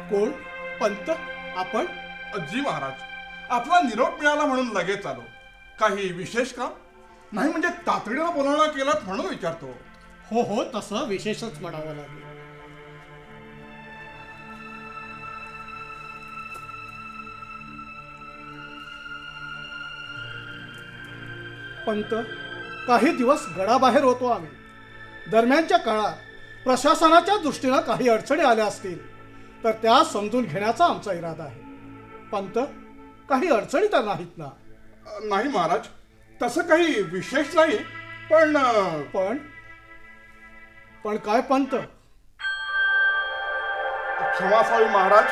कोण? पंत? आपण? जी महाराज, आपला निरोप मिळाला म्हणून लगेच आलो. काही विशेष काम? नाही म्हणजे तातडीनं बोलावणं केलं म्हणून विचारतो. हो हो, तसं विशेषच म्हणावं लागेल. पंत, काही दिवस गडाबाहेर होतो आम्ही. दरम्यानच्या काळात प्रशासनाच्या दृष्टीनं काही अडचणी आल्या असतील तर त्या समजून घेण्याचा आमचा इरादा आहे. पंत, काही अडचणी तर नाहीत ना? नाही महाराज, तसं काही विशेष नाही. पण पण पण काय पंत? क्षमा असावी महाराज,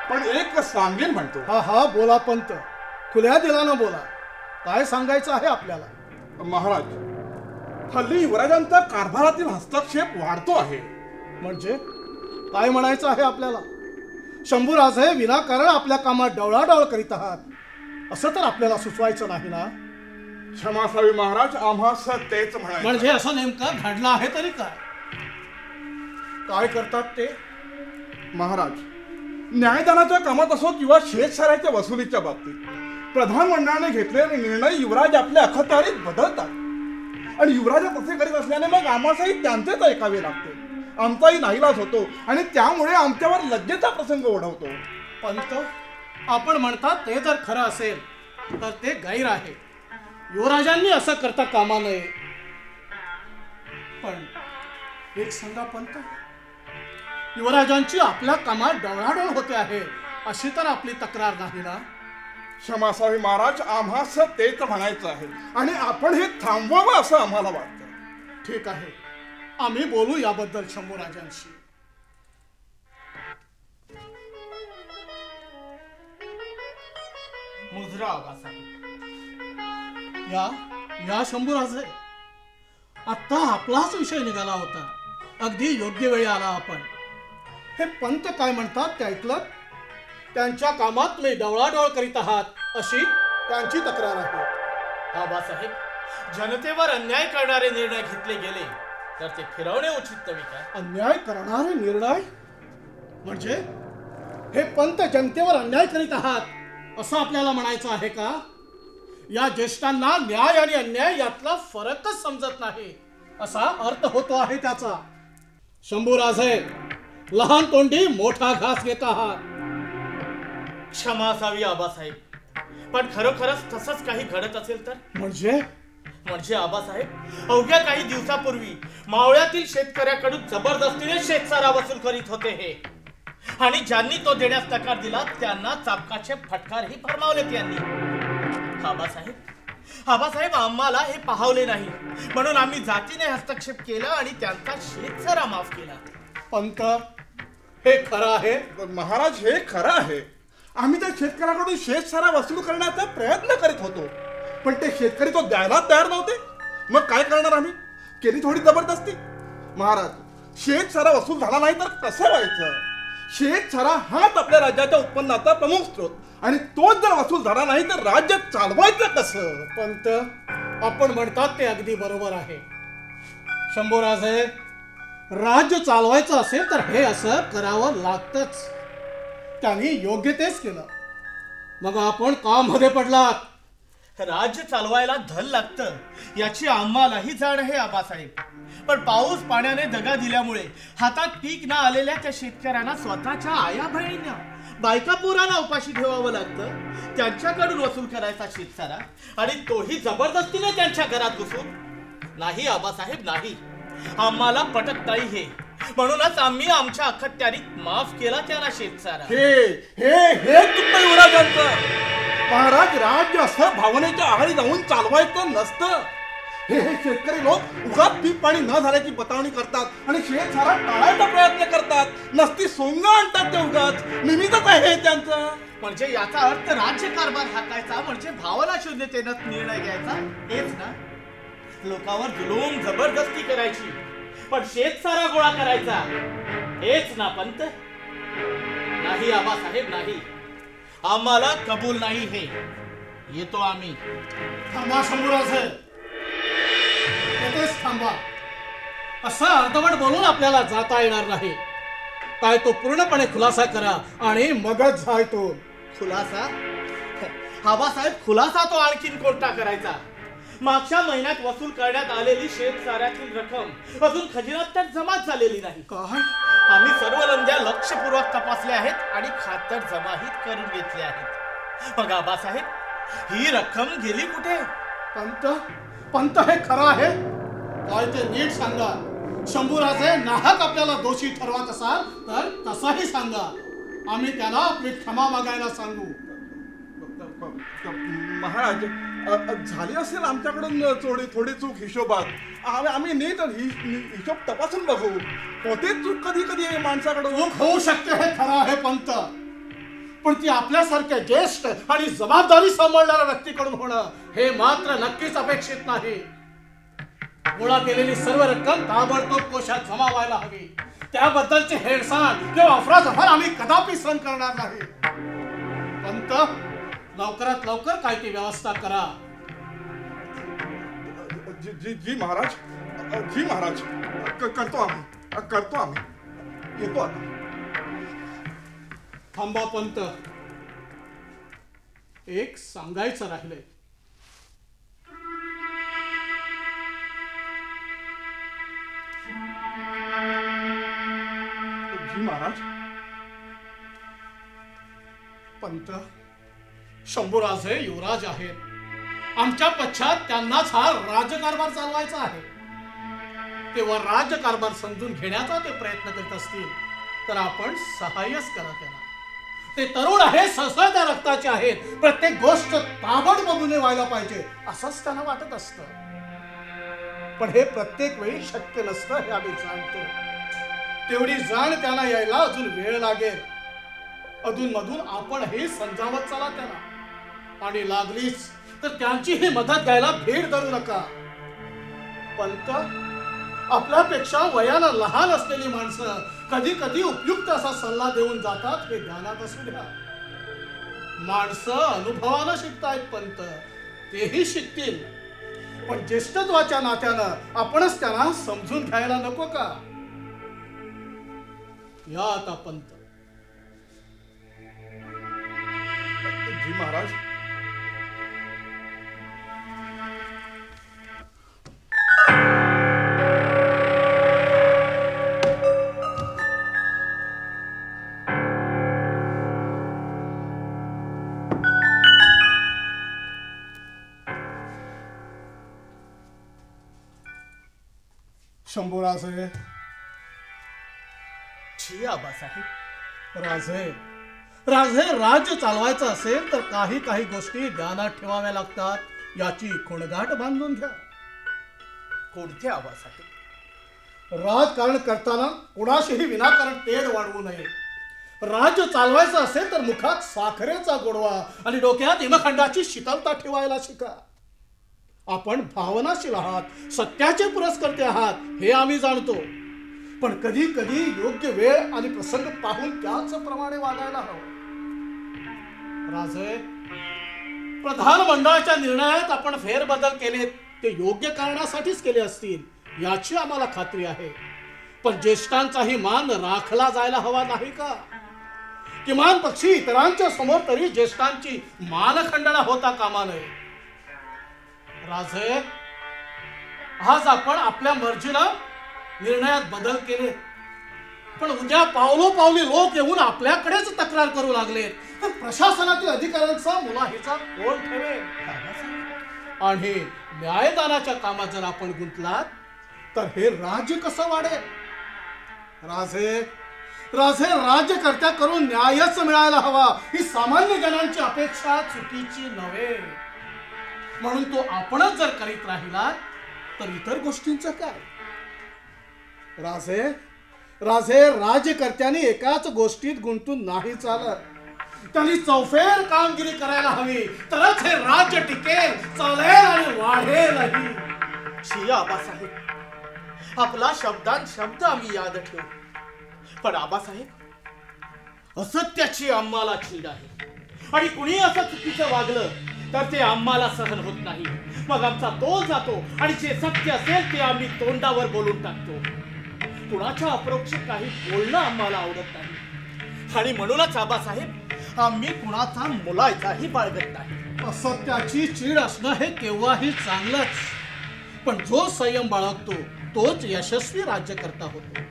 पण एक सांगेन म्हणतो. हा हा, बोला पंत, खुल्या दिलानं बोला. काय सांगायचं आहे आपल्याला? महाराज, हल्ली युवराजांचा कारभारातील हस्तक्षेप वाढतो आहे. म्हणजे काय म्हणायचं आहे आपल्याला? शंभूराजे विनाकारण आपल्या कामात डवळाडवळ करीत आहात असं तर आपल्याला सुचवायचं नाही ना? क्षमा असावी महाराज, आम्हास तेच म्हणायचं. म्हणजे असं नेमकं घडलं आहे तरी काय? काय करतात ते? महाराज, न्यायदानाच्या कामात असो किंवा शेतसाऱ्याच्या वसुलीच्या बाबतीत प्रधानमंडळाने घेतलेले निर्णय युवराज आपल्या अखत्यारीत बदलतात. आणि युवराज तसे करीत असल्याने मग आम्हासही त्यांचेच ऐकावे लागते. आमचाही नाईलाज होतो आणि त्यामुळे आमच्यावर लज्जेचा प्रसंग ओढवतो. पंत, आपण म्हणतात ते जर खरं असेल तर ते गैर आहे. युवराजांनी असं करता कामा नये. पण एक सांगा पंत, युवराजांची आपल्या कामात डवळाडवळ होते आहे अशी तर आपली तक्रार नाही ना? क्षमा असावी महाराज, आम्हास तेच म्हणायचं आहे आणि आपण हे थांबवावं असं आम्हाला वाटतं. ठीक आहे, आम्ही बोलू याबद्दल शंभूराजांशी. मुजरा आबासाहेब. या शंभूराजे, आता आपलाच विषय निघाला होता. अगदी योग्य वेळी आला आपण. हे पंत काय म्हणतात ते ऐकलं? त्यांच्या कामात तुम्ही डवळाडवळ करीत आहात अशी त्यांची तक्रार आहे. आबासाहेब, जनतेवर अन्याय करणारे निर्णय घेतले गेले तर ते फिरवणे उचित नव्हे का? अन्याय करणारे निर्णय म्हणजे हे पंत जनतेवर अन्याय करीत आहात असं आपल्याला म्हणायचं आहे का? या ज्येष्ठांना न्याय आणि अन्याय यातला फरकच समजत नाही असा अर्थ होतो आहे त्याचा. शंभूराजे, लहान तोंडी मोठा घास घेत आहात. क्षमा असावी आबासाहेब, पण खरोखरच तसंच काही घडत असेल तर? म्हणजे आबासाहेब, अवघ्या काही दिवसापूर्वी मावळ्यातील शेतकऱ्याकडून जबरदस्तीने शेतसारा वसूल करीत होते हे. आणि ज्यांनी तो देण्यास नकार दिला त्यांना चाबकाचे फटकारही फरमावले त्यांनी. आबासाहेब, आम्हाला हे पाहवले नाही म्हणून आम्ही जातीने हस्तक्षेप केला आणि त्यांचा शेतसारा माफ केला. पंत, हे खरं आहे? महाराज, हे खरं आहे. आम्ही त्या शेतकऱ्याकडून शेतसारा वसूल करण्याचा प्रयत्न करीत होतो, पण ते शेतकरी तो द्यायला तयार नव्हते. मग काय करणार आम्ही? केली थोडी जबरदस्ती. महाराज, शेतसारा वसूल झाला नाही तर कसं व्हायचं? शेतसारा हाच आपल्या राज्याच्या उत्पन्नाचा प्रमुख स्रोत आणि तोच जर वसूल झाला नाही तर राज्य चालवायचं कसं? पंत, आपण म्हणतात ते अगदी बरोबर आहे. शंभूराजे, राज्य चालवायचं असेल तर हे असं करावं लागतंच. त्यांनी योग्य तेच केलं. मग आपण का मध्ये पडलात? राज्य चालवायला धन लागतं याची आम्हालाही जाण आहे आबासाहेब. पण पाऊस पाण्याने दगा दिल्यामुळे हातात पीक ना आलेल्या त्या शेतकऱ्यांना स्वतःच्या आया बहिणींना बायका पोरांना उपाशी ठेवावं लागतं. त्यांच्याकडून वसूल करायचा शेतसारा आणि तोही जबरदस्तीने त्यांच्या घरात घुसून. नाही आबासाहेब, नाही, आम्हाला पटत नाही हे. म्हणूनच आम्ही आमच्या अखत्यारीत माफ केला त्यांना शेतसारा. हे चुकतं युवराजांचं. महाराज, राज्य असं भावनेच्या आहारी जाऊन चालवायचं नसतं. हे शेतकरी लोक उगाच पीक पाणी न झाल्याची बतावणी करतात आणि शेतसारा टाळायचा प्रयत्न करतात. नसती सोंग आणतात ते उगाच. निमित्तच आहे त्यांचं. म्हणजे याचा अर्थ राज्य कारभार हाकायचा म्हणजे भावना शून्यतेनं निर्णय घ्यायचा हेच ना? लोकांवर जुलूम जबरदस्ती करायची पण शेतसारा गोळा करायचा हेच ना पंत? नाही आबासाहेब, नाही, आम्हाला कबूल नाही हे. येतो आम्ही. थांबा शंभूराजे, येतेच थांबा. असं अर्धवट बोलून आपल्याला जाता येणार नाही. काय तो पूर्णपणे खुलासा करा आणि मगच जायतो. खुलासा? आबासाहेब, खुलासा तो आणखीन कोणता करायचा? मागच्या महिन्यात वसूल करण्यात आलेली शेतसाऱ्यातील रक्कम अजून खजिन्यात तर जमाच झालेली नाही. काय? आम्ही सर्व नोंद्या लक्षपूर्वक तपासल्या आहेत आणि खातर जमाहीत करून घेतल्या आहेत. मग आबासाहेब, ही रक्कम गेली कुठे? पंत पंत हे खरं आहे? काय ते नीट सांगा. शंभूराजे नाहक आपल्याला दोषी ठरवत असाल तर तसाही सांगा. आम्ही त्याला आपली क्षमा मागायला सांगू. महाराज, झाली असेल आमच्याकडून थोडी चूक हिशोबात. आम्ही नीट हिशोब तपासून बघू. होते चूक कधी कधी माणसाकडून. चूक होऊ शकते हे खरं आहे पंत, पण ती आपल्यासारख्या ज्येष्ठ आणि जबाबदारी सांभाळणाऱ्या व्यक्तीकडून होणं हे मात्र नक्कीच अपेक्षित नाही. गोळा केलेली सर्व रक्कम ताबडतोब कोशात जमा व्हायला हवी. त्याबद्दलचे हेळसाण किंवा अफरातफर आम्ही कदापि सहन करणार नाही. पंत, लवकरात लवकर काय ती व्यवस्था करा. जी महाराज, जी महाराज, करतो आम्ही. येतो आता. थांबा पंत, एक सांगायचं राहिले. जी महाराज. पंत, शंभूराजे युवराज आहेत. आमच्या पश्चात त्यांनाच हा राजकारभार चालवायचा आहे. तेव्हा राजकारभार समजून घेण्याचा ते प्रयत्न करीत असतील तर आपण सहाय्यच करा त्यांना. ते तरुण आहे, सळसळत्या रक्ताचे आहेत. प्रत्येक गोष्ट ताबडतोबीने व्हायला पाहिजे असंच त्यांना वाटत असतं. पण हे प्रत्येक वेळी शक्य नसतं हे आम्ही जाणतो. तेवढी जाण त्यांना यायला अजून वेळ लागेल. अधूनमधून आपण हे समजावत चला त्यांना, आणि लागलीच तर त्यांची ही मदत घ्यायला भीड धरू नका. पंत, आपल्यापेक्षा वयाला लहान असलेली माणसं कधी कधी उपयुक्त असा सल्ला देऊन जातात हे ध्यानात असू द्या. माणसं अनुभवानं शिकतायत पंत, तेही शिकतील. पण ज्येष्ठत्वाच्या नात्यानं आपणच त्यांना समजून घ्यायला नको का? या आता पंत. जी महाराज. शंभूराजे. छी आबासाहेब. राजे, राज्य चालवायचं असेल तर काही काही गोष्टी ध्यानात ठेवाव्या लागतात. याची खोडगाठ बांधून घ्या. कोणते आबासाहेब? राजकारण करताना कोणाशीही विनाकारण तेढ वाढवू नये. राज्य चालवायचं असेल तर मुखात साखरेचा गोडवा आणि डोक्यात हिमखंडाची शीतलता ठेवायला शिका. आपण भावनाशील आहात, सत्याचे पुरस्कर्ते आहात हे आम्ही जाणतो. पण कधी कधी योग्य वेळ आणि प्रसंग पाहून त्याच प्रमाणे वागायला हवं. राजे, प्रधान मंडळाच्या निर्णयात आपण फेरबदल केले ते योग्य कारणासाठीच केले असतील याची आम्हाला खात्री आहे. पण ज्येष्ठांचाही मान राखला जायला हवा नाही का? किमान पक्षी इतरांच्या समोर तरी ज्येष्ठांची मानखंडना होता कामा नये. राजे, आज आपण आपल्या मर्जीनं निर्णयात बदल केले, पण उद्या पावलोपावली लोक येऊन आपल्याकडेच तक्रार करू लागले तर प्रशासनातील अधिकाऱ्यांचा मुलाहिजा कोण ठेवेल? आणि न्यायदानाच्या कामात जर आपण गुंतलात तर हे राज्य कसं वाढेल? राजे, राज्यकर्त्या करून न्यायच मिळायला हवा ही सामान्य जनांची अपेक्षा चुकीची नव्हे. म्हणून तो आपणच जर करीत राहिला तर इतर गोष्टींचं काय? राजे, राज्यकर्त्यांनी एकाच गोष्टीत गुंतून नाही चालत. त्यांनी चौफेर कामगिरी करायला हवी, तरच हे राज्य टिकेल, चालेल आणि वाढेलही. छी आबासाहेब, आपला शब्दान शब्द आम्ही याद ठेवू. पण आबासाहेब, असत्याची आम्हाला चीड आहे आणि कुणी असं चुकीचं वागलं तर ते आम्हाला सहन होत नाही. मग आमचा तोल जातो आणि जे सत्य असेल ते आम्ही तोंडावर बोलून टाकतो. कुणाच्या अपरोक्षित काही बोलणं आम्हाला आवडत नाही. आणि म्हणूनच आबासाहेब आम्ही कुणाचा मुलायचाही बाळगत नाही. असत्याची चीड असणं हे केव्हाही चांगलंच, पण जो संयम बाळगतो तोच यशस्वी राज्यकर्ता होतो.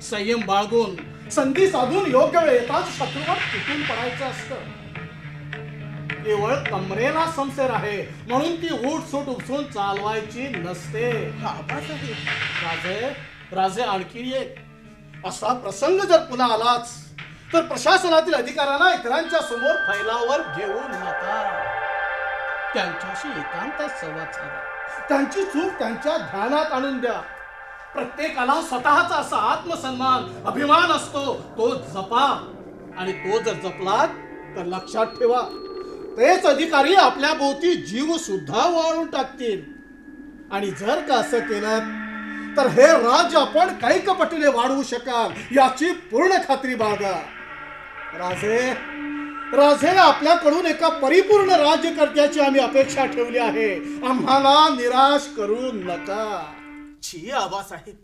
संयम बाळगून संधी साधून योग्य वेळ येताच शत्रूवर तुटून पडायचं असतं. केवळ कमरेला समसेर आहे म्हणून ती उठसूट उपसून चालवायची नसते. राजे राजे आणखी एक असा प्रसंग जर पुन्हा आलाच तर प्रशासनातील अधिकाऱ्यांना इतरांच्या समोर फैलावर घेऊ नका. त्यांच्याशी एकांतात संवाद साधा. त्यांची चूक त्यांच्या ध्यानात आणून द्या. प्रत्येकाला स्वतःचा असा आत्मसन्मान अभिमान असतो, तो जपा. आणि तो जर जपलात तर लक्षात ठेवा, तेच अधिकारी आपल्या भोवती जीव सुद्धा वाळून टाकतील. आणि जर का असं केलं तर हे राज्य आपण कैकपटीने वाढवू शकाल याची पूर्ण खात्री बाळगा. राजे राजे आपल्याकडून एका परिपूर्ण राज्यकर्त्याची आम्ही अपेक्षा ठेवली आहे. आम्हाला निराश करू नका. छी आबासाहेब,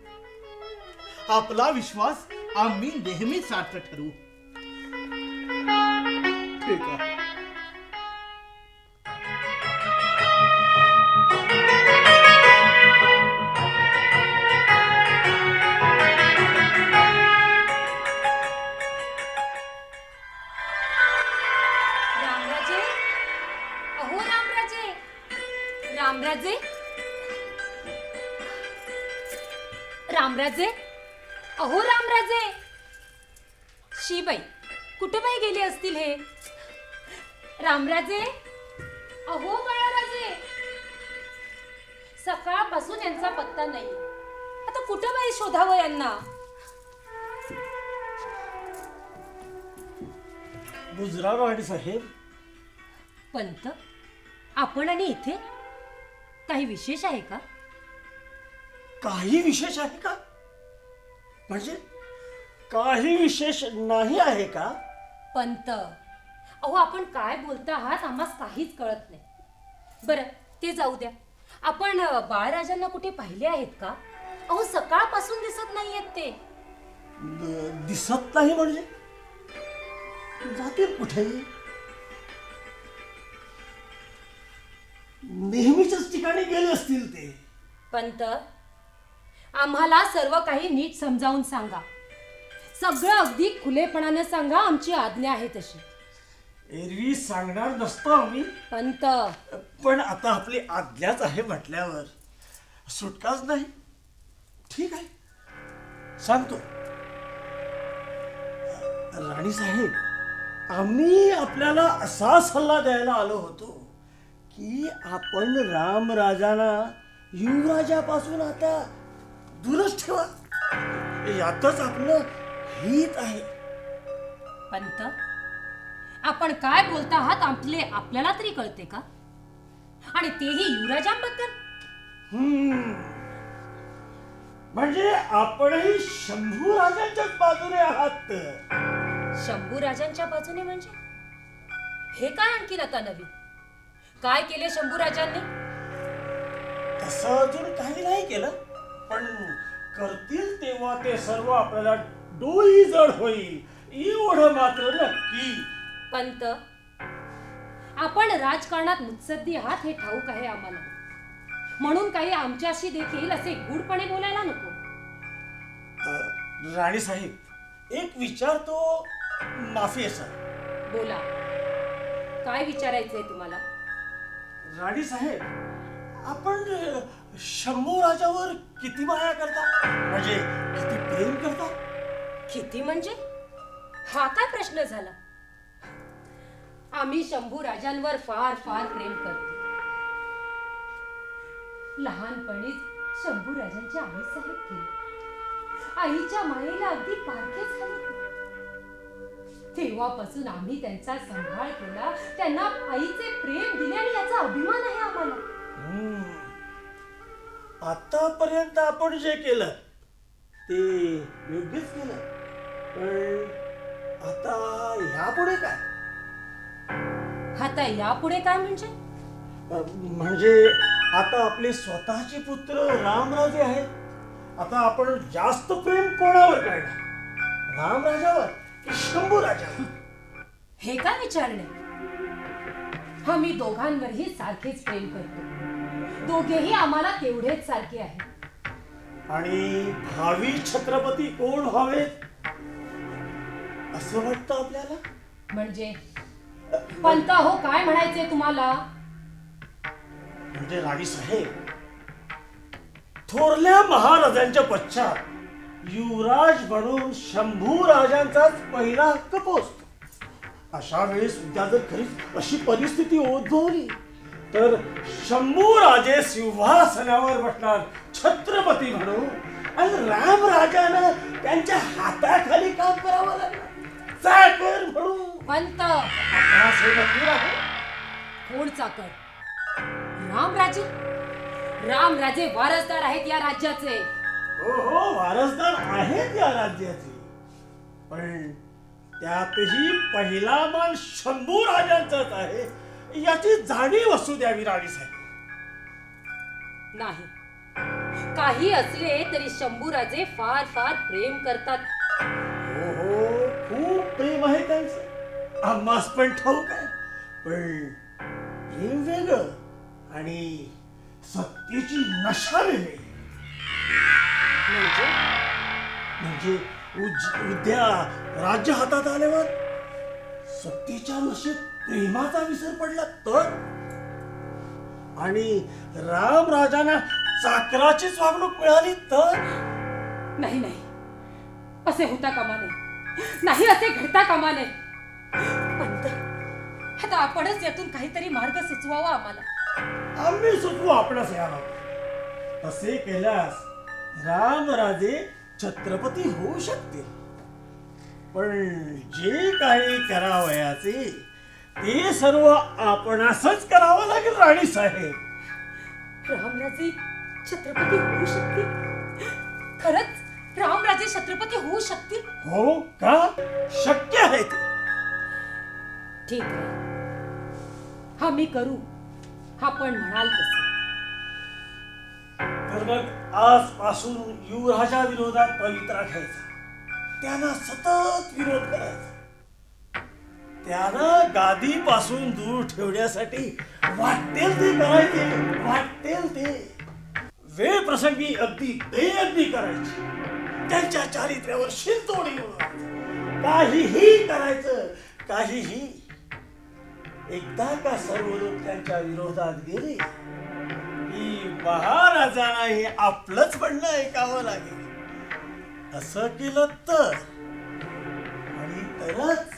आपला विश्वास आम्ही नेहमीच सार्थ ठरवू. ठीक आहे. रामराजे, अहो रामराजे, रामराजे, रामराजे, अहो रामराजे. शीबाई, कुठे बाई गेली असतील हे? रामराजे, अहो बाळाराजे. सकाळपासून यांचा पत्ता नाही. आता कुठे बाई शोधावं यांना? गुजराव राणी साहेब. पंत, आपण आणि इथे काही विशेष आहे का? काही विशेष आहे का? म्हणजे काही विशेष नाही आहे का? पंत, अहो आपण काय बोलता आहात आम्हाला काहीच कळत नाही. बरं ते जाऊ द्या. आपण बाळराजांना कुठे पाहिले आहेत का? अहो सकाळपासून दिसत नाहीयेत ते. दिसत नाही म्हणजे जातील कुठे? नेहमीच्याच ठिकाणी गेले असतील ते. पंत, आम्हाला सर्व काही नीट समजावून सांगा. सगळं अगदी खुलेपणाने सांगा. आमची आज्ञा आहे तशी. एरवी सांगणार नसतो आम्ही, पंत. पण आता आपली आज्ञाच आहे म्हटल्यावर सुटकाच नाही. ठीक आहे, सांगतो. राणी साहेब, आम्ही आपल्याला असा सल्ला द्यायला आलो होतो की आपण रामराजांना युवराजापासून आता दूरच ठेवा. यातच आपलं हित आहे. पंत, आपण काय बोलता आहात आपल्याला तरी कळते का? आणि तेही युवराजांबद्दल? म्हणजे आपणही शंभू राजांच्याच बाजूने आहात. शंभू राजांच्या बाजूने म्हणजे? हे काय आणखीन आता नवीन? काय केले शंभू राजांनी? तसं अजून काही नाही केलं, पण करतील तेव्हा ते सर्व आपल्याला डोई जड होईल एवढं मात्र नक्की. पंत, आपण राजकारणात मुत्सद्दी आहात हे ठाऊक आहे आम्हाला. म्हणून काही आमच्याशी देखील असे गूढपणे बोलायला नको. राणी साहेब, एक विचारतो. माफी आहे सर. बोला, काय विचारायचंय तुम्हाला? राणी साहेब, आपण शंभू राजावर किती माया करता? म्हणजे किती प्रेम करता? किती म्हणजे? हा काय प्रश्न झाला? आम्ही शंभू राजांवर फार फार प्रेम करतो. लहानपणीच शंभू राजांच्या आईसाहेब केले. आईच्या मायेला अगदी पारखे झाले. तेव्हापासून आम्ही त्यांचा सांभाळ केला, त्यांना आईचे प्रेम दिले आणि याचा अभिमान आहे आम्हाला. आतापर्यंत आपण जे केलं ते योग्यच केलं, पण आता यापुढे काय? आता यापुढे काय म्हणजे? म्हणजे आता आपले स्वतःचे पुत्र रामराजे आहेत आता आपण जास्त प्रेम कोणावर करणार, रामराजावर की शंभू राजावर? हे काय विचारणे? आम्ही दोघांवरही सारखेच प्रेम करतो. दोघेही आम्हाला तेवढेच सारखे आहेत. आणि भावी छत्रपती कोण व्हावेत असं वाटतं आपल्याला? म्हणजे पंत हो, काय म्हणायचे तुम्हाला? म्हणजे राणी साहेब, थोरल्या महाराजांच्या पश्चात युवराज म्हणून शंभू राजांचाच पहिला हक्क पोचतो. अशा वेळेस उद्या जर खरीच अशी परिस्थिती उद्भवली तर शंभू राजे सिंहासनावर बसणार छत्रपती म्हणून, आणि राम राजानं त्यांच्या हाताखाली काम करावं लागणार चाकर म्हणून. पंत, आपणास हे मंजूर आहे? कोण चाकर? रामराजे? रामराजे वारसदार आहेत या राज्याचे. हो हो, वारसदार आहेत या राज्याचे, पण त्यातही पहिला मान शंभू राजांचाच आहे याची जाणीव असू द्यावी राणी साहेब. नाही, काही असले तरी शंभूराजे फार फार प्रेम करतात. हो हो, खूप प्रेम आहे त्यांचं, आम्हास पण ठाऊक आहे. पण प्रेम वेगळं आणि सत्तेची नशा वेगळी. म्हणजे उद्या राज्य हातात आल्यावर सत्तेच्या नशेत प्रेमाचा विसर पडला तर, आणि रामराजांना चाकराचीच वागणूक मिळाली तर? नाही नाही, असे होता कामा नये. नाही, असे घडता कामा नये. पंत, आता आपणच यातून काहीतरी मार्ग सुचवावा आम्हाला. आम्ही सुचवू आपणास याला. असे केल्यास रामराजे छत्रपती होऊ शकतील, पण जे काही करावयाचे ते सर्व आपणासच करावं लागेल राणी साहेब. रामराजे छत्रपती होऊ शकतील? खरंच रामराजे छत्रपती होऊ शकतील? हो का? शक्य आहे ते. ठीक आहे, आम्ही करू आपण म्हणाल तसे. तर मग आजपासून युवराजा विरोधात पवित्रा घ्यायचा, त्यांना सतत विरोध करायचा, त्यांना गादीपासून दूर ठेवण्यासाठी वाटेल ते करायचे, वाटेल ते. वेळ प्रसंगी अगदी बेअदबी करायची, त्यांच्या चारित्र्यावर शिरतोडी उडवायची, काहीही करायचं, काहीही. एकदा का सर्व लोक त्यांच्या विरोधात गेले की महाराजांना हे आपलंच म्हणणं ऐकावं लागेल. असं केलं तर, आणि तरच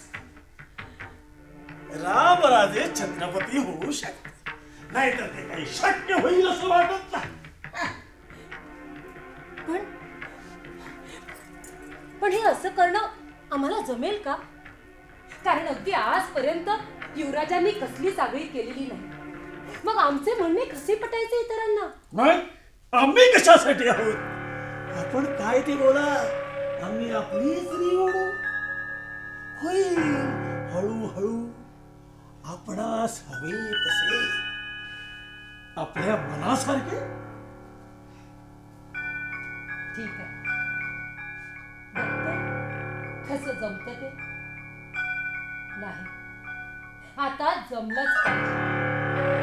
रामराजे छत्रपती होऊ शकतात, नाहीतर ते काही शक्य होईल असं वाटत नाही. पण हे असं करणं आम्हाला जमेल का? कारण अगदी आजपर्यंत युवराजांनी कसली सागळी केलेली नाही. मग आमचे म्हणणे कसे पटायचे इतरांना? मग आम्ही कशासाठी आहोत? आपण काय ते बोला, आम्ही आपलीच निवडू. होईल हळूहळू, आपणास हवे तसे, आपल्या मनासारखे. ठीक आहे, कसं जमत ते? नाही, आता जमलंच पाहिजे,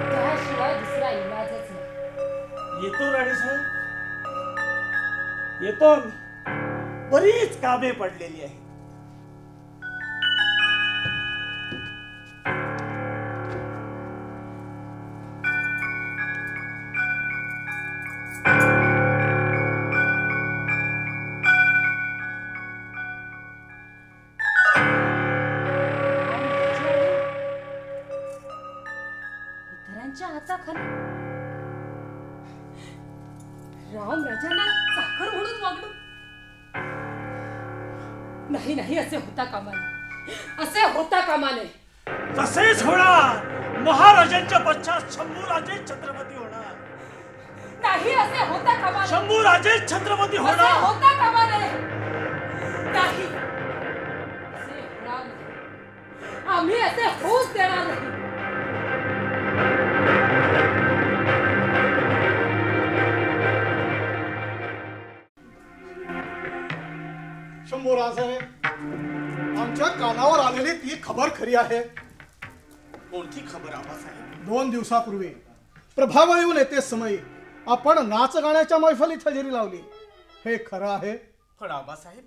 त्याशिवाय दुसरा इलाजच नाही. येतो राणी साहेब, येतो आम्ही. बरीच कामे पडलेली आहेत. इतरांच्या हाताखाली रामराजांना चाकर म्हणून वागणूक? नाही नाही, असे होता कामा नये, असे होता कामा नये. तसेच होणार. महाराजांच्या पश्चात शंभूराजे छत्रपती होणार. नाही, असे होता कामा नये. शंभूराजे छत्रपती असे होणार. होता कामा नये. नाही, असे होणार नाही. आम्ही असे होऊच देणार नाही. आमच्या कानावर आलेली ती खबर खरी आहे. कोणती खबर आबासाहेब? 2 दिवसापूर्वी प्रभावळीहून येते समयी आपण नाच गाण्याच्या मैफलीत हजेरी लावली. हे खरं आहे? पण आबासाहेब,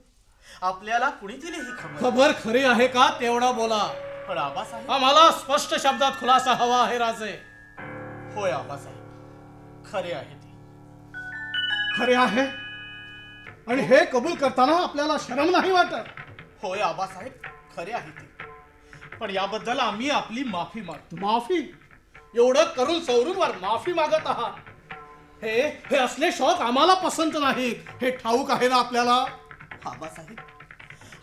आपल्याला कुणी दिली ही खबर? खबर खरी आहे का तेवढं बोला. पण आबासाहेब, आम्हाला स्पष्ट शब्दात खुलासा हवा आहे राजे. होय आबासाहेब, खरे आहे ती. खरे आहे आणि हे कबूल करताना आपल्याला शरम नाही वाटत? होय आबासाहेब, खरे आहे ती. पण याबद्दल आम्ही आपली माफी मागतो. माफी? एवढं करून सौरूनवर माफी मागत आहात? हे असले शौक आम्हाला पसंत नाहीत, हे ठाऊक आहे ना आपल्याला? आबासाहेब,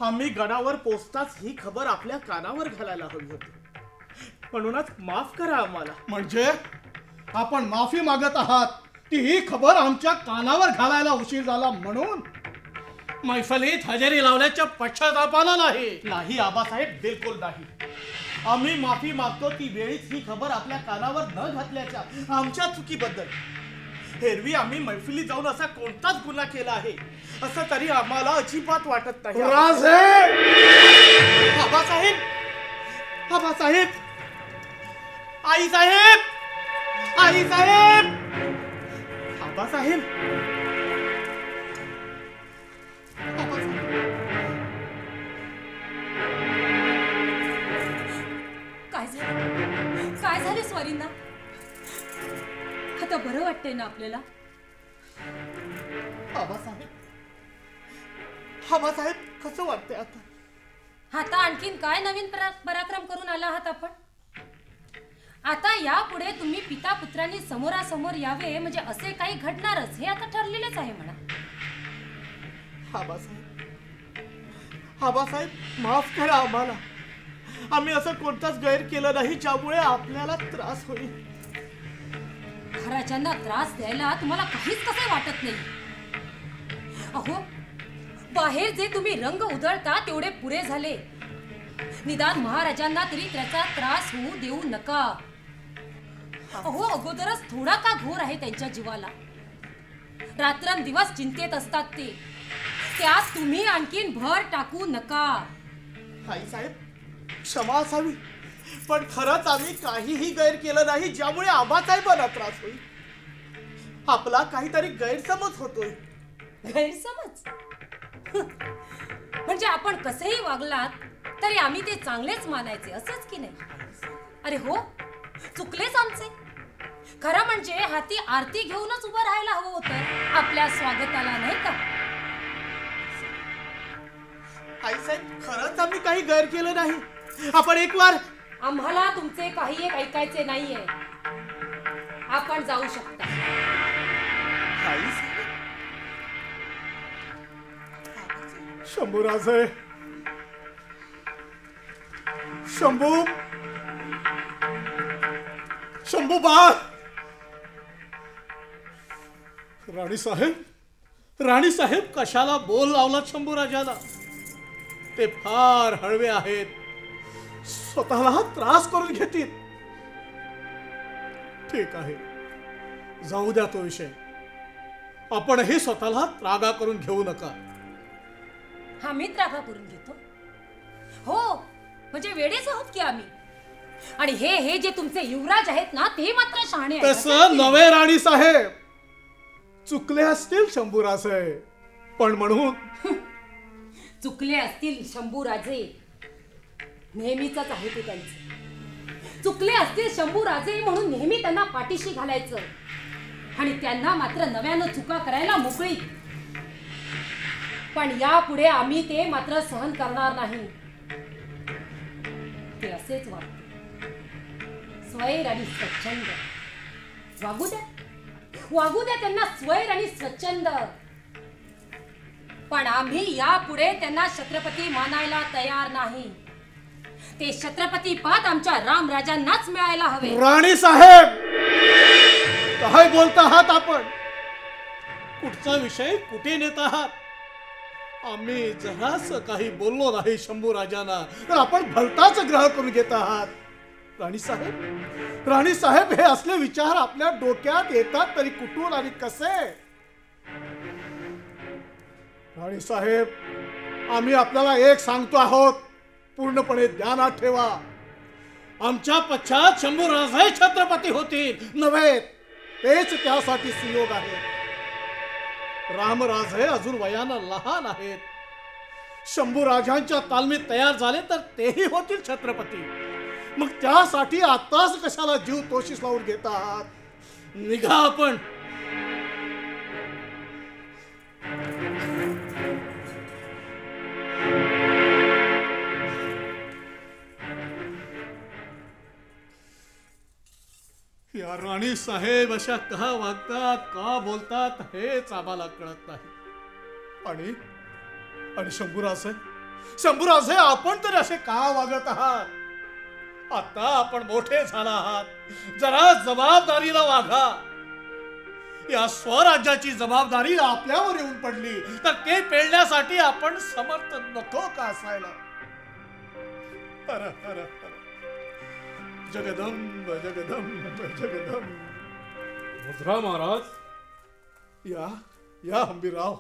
आम्ही गडावर पोचताच ही खबर आपल्या कानावर घालायला हवी होती. म्हणूनच माफ करा आम्हाला. म्हणजे आपण माफी मागत आहात ती ही खबर आमच्या कानावर घालायला उशीर झाला म्हणून? मैफलीत हजेरी लावल्याच्या पश्चातापाला नाही? नाही आबासाहेब, बिलकुल नाही. आम्ही माफी मागतो ती वेळीच ही खबर आपल्या कानावर न घातल्याच्या आमच्या चुकीबद्दल. एरवी आम्ही मैफिलीत जाऊन असा कोणताच गुन्हा केला आहे असं तरी आम्हाला अजिबात वाटत नाही. राजे! आबासाहेब, आबासाहेब, आई साहेब, आई साहेब, आबासाहेब, काय झाले स्वारींना? आता बरं वाटतंय ना आपल्याला? आबासाहेब, आबासाहेब, कसं वाटतंय आता? आता आणखीन काय नवीन पराक्रम करून आला आहात आपण? आता यापुढे तुम्ही पिता पुत्रांनी समोरासमोर यावे म्हणजे असे काही घडणारच, हे आता ठरलेलेच आहे म्हणा. आबासाहेब, आबासाहेब, माफ करा आम्हाला. आम्ही असं कोणताच गैर केलं नाही ज्यामुळे आपल्याला त्रास होईल. महाराजांना त्रास द्यायला तुम्हाला काहीच कसं वाटत नाही. अहो, बाहेर जे तुम्ही रंग उधळता तेवढे पुरे झाले. निदान महाराजांना तरी त्याचा त्रास होऊ देऊ नका. अहो, अगोदरच थोडा का घोर आहे त्यांच्या जीवाला. रात्रंदिवस चिंतेत असतात ते. त्यात तुम्ही आणखीन भर टाकू नका. आई साहेब, क्षमा असावी, पण खरंच आम्ही काहीही गैर केलं नाही ज्यामुळे आबासाहेबांना त्रास होईल. आपला काहीतरी गैरसमज होतोय. गैरसमज? म्हणजे आपण कसेही वागलात तरी आम्ही ते चांगलेच मानायचे असंच की नाही? अरे हो, चुकलेच आमचे. खरं म्हणजे हाती आरती घेऊनच उभं राहायला हवं होतं आपल्या स्वागताला, नाही का? आई साहेब, खरंच आम्ही काही गैर केलं नाही. आपण एक वार. आम्हाला तुमचे काही एक ऐकायचे नाहीये. आपण जाऊ शकता. आई साहेब, शंभूराजे, शंभू, शंभू बा. राणी साहेब, राणी साहेब, कशाला बोल लावलात शंभूराजाला? ते फार हळवे आहेत, स्वतःला त्रास करून घेतील. ठीक आहे, जाऊ द्या तो विषय. आपणही स्वतःला त्रागा करून घेऊ नका. आम्ही त्रागा करून घेतो? हो, म्हणजे वेडेच आहोत की आम्ही. आणि हे जे तुमचे युवराज आहेत ना, ते मात्र शहाणे आहेत. तसं नवे राणी साहेब, चुकले असतील शंभूराजे, पण म्हणून चुकले असतील शंभूराजे, नेहमीच आहे ते त्यांचं. चुकले असतील शंभूराजे म्हणून नेहमी त्यांना पाठीशी घालायचं आणि त्यांना मात्र नव्यानं चुका करायला मोकळी. पण यापुढे आम्ही ते मात्र सहन करणार नाही. ते असेच वागते, स्वैर आणि स्वच्छंद. वागू द्या, वागू द्या त्यांना स्वैर आणि स्वच्छंद. पण आम्ही यापुढे त्यांना छत्रपती मानायला तयार नाही. ते छत्रपती पद आमच्या रामराजांनाच मिळायला हवे. राणी साहेब, काय बोलता आहात आपण? कुठचा विषय कुठे नेत आहात? आम्ही जरास काही बोललो नाही शंभूराजांना, तर आपण भलताच ग्रह करून घेत आहात. राणी साहेब, राणी साहेब, हे असले विचार आपल्या डोक्यात येतात तरी कुठून आणि कसे? राणी साहेब, आम्ही आपल्याला एक सांगतो आहोत, पूर्णपणे ध्यानात ठेवा. आमच्या पश्चात शंभूराजे छत्रपती होतील नव्हे, तेच त्यासाठी सुयोग आहे. रामराजे अजून वयानं लहान आहेत. शंभूराजांच्या तालमीत तयार झाले तर तेही होतील छत्रपती. मग त्यासाठी आताच कशाला जीव तोशीस लावून घेतात? निघा आपण. या राणी साहेब अशा का वागतात, का बोलतात हेच आम्हाला कळत नाही. आणि शंभूराजे आपण तरी असे का वागत आहात? आता आपण मोठे झाला आहात, जरा जबाबदारीला वागा. या स्वराज्याची जबाबदारी आपल्यावर येऊन पडली तर ते पेलण्यासाठी आपण समर्थ नको का असायला? हर हर हर जगदंब जगदंब जगदंब. मुजरा महाराज, या हंबीरराव,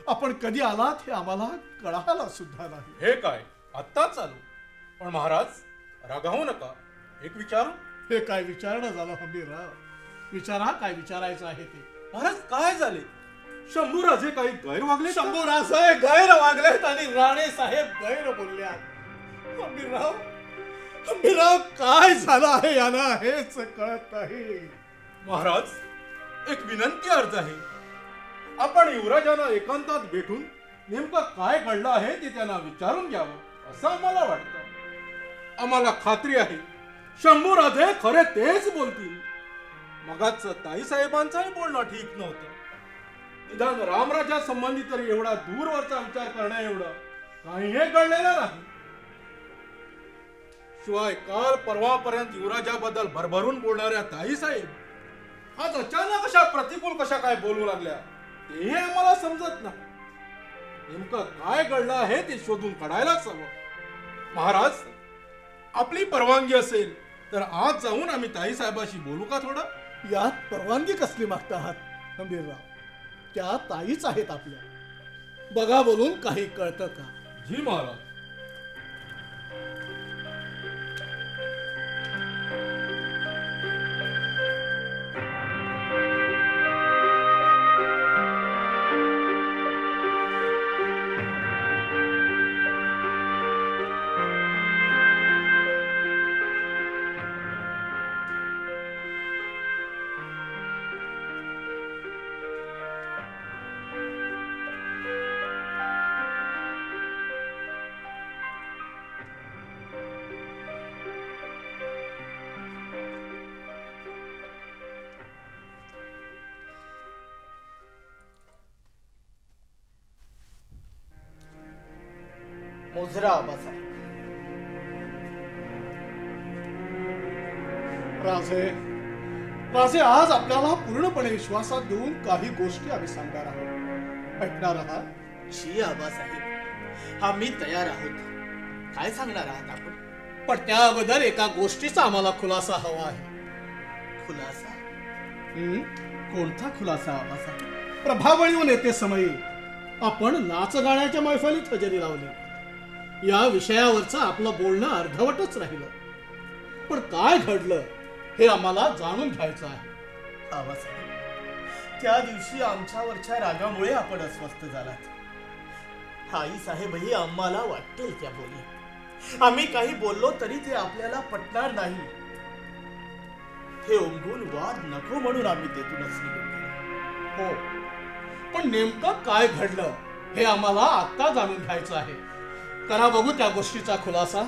आपण कधी आलात हे आम्हाला कळायला सुद्धा नाही. हे काय आत्ताच चालू? पण महाराज रागावू नका, एक विचारू. हे काय विचारणं झालं हंबीरराव? विचारा, काय विचारायचं आहे ते. महाराज काय झाले? शंभूराजे काही गैर वागले? शंभूराजे गैर वागलेत आणि राणे साहेब गैर बोलल्यात. हंबीरराव काय झालं आहे याला हेच कळत नाही. महाराज एक विनंती अर्ज आहे. आपण युवराजांना एकांतात भेटून नेमकं काय घडलं आहे ते त्यांना विचारून घ्यावं असं आम्हाला वाटतं. आम्हाला खात्री आहे शंभूराजे खरे तेच बोलतील. मगाच ताईसाहेबांचंही बोलणं ठीक नव्हतं. निदान रामराजा संबंधी तरी एवढा दूरवरचा विचार करण्या एवढं काही हे कळलेलं नाही. शिवाय काल परवापर्यंत युवराजाबद्दल भरभरून बोलणाऱ्या ताईसाहेब आज अचानक अशा प्रतिकूल कशा काय बोलू लागल्या तेही आम्हाला समजत नाही. नेमकं काय घडलं आहे ते शोधून काढायलाच हवं. महाराज आपली परवानगी असेल तर आज जाऊन आम्ही ताईसाहेबाशी बोलू का थोडं? यात परवानगी कसली मागता आहात हंबीरराव? त्या ताईच आहेत आपल्या. बघा बोलून काही कळतं का? जी महाराज. मुजरा आबासाहेब. राजे आज आपल्याला पूर्णपणे विश्वासात देऊन काही गोष्टी आम्ही सांगणार आहोत. ऐकणार आहात? जी आबासाहेब, आम्ही तयार आहोत. काय सांगणार आहात आपण? पण त्या अगोदर एका गोष्टीचा आम्हाला खुलासा हवा आहे. खुलासा? कोणता खुलासा आबासाहेब? प्रभावळीहून येते समयी आपण नाच गाण्याच्या मैफलीत हजेरी लावली. या विषयावरचं आपलं बोलणं अर्धवटच राहिलं. पण काय घडलं हे आम्हाला जाणून घ्यायचं आहे. आबासाहेब, त्या दिवशी आमच्यावरच्या रागामुळे आपण अस्वस्थ झालात. आई साहेबही आम्हाला वाटेल त्या बोलले. आम्ही काही बोललो तरी ते आपल्याला पटणार नाही हे ओंगून वाद नको म्हणून आम्ही तेथूनच निघून गेलो. हो, पण नेमकं काय घडलं हे आम्हाला आता जाणून घ्यायचं आहे. करा बघू त्या गोष्टीचा खुलासा.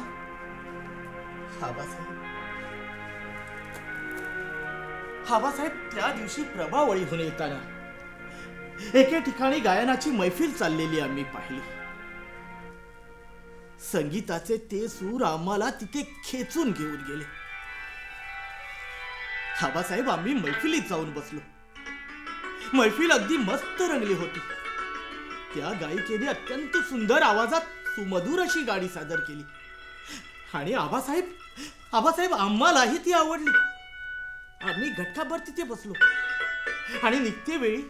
आबासाहेब, त्या दिवशी प्रभावळीहून येताना एके ठिकाणी गायनाची मैफिल चाललेली आम्ही पाहिली. संगीताचे ते सूर आम्हाला तिथे खेचून घेऊन गेले. आबासाहेब, आम्ही मैफिलीत जाऊन बसलो. मैफिल अगदी मस्त रंगली होती. त्या गायिकेने अत्यंत सुंदर आवाजात सुमधुर अशी गाणी सादर केली आणि आबासाहेब आम्हालाही ती आवडली. आम्ही घटकाभर तिथे बसलो आणि निघते वेळी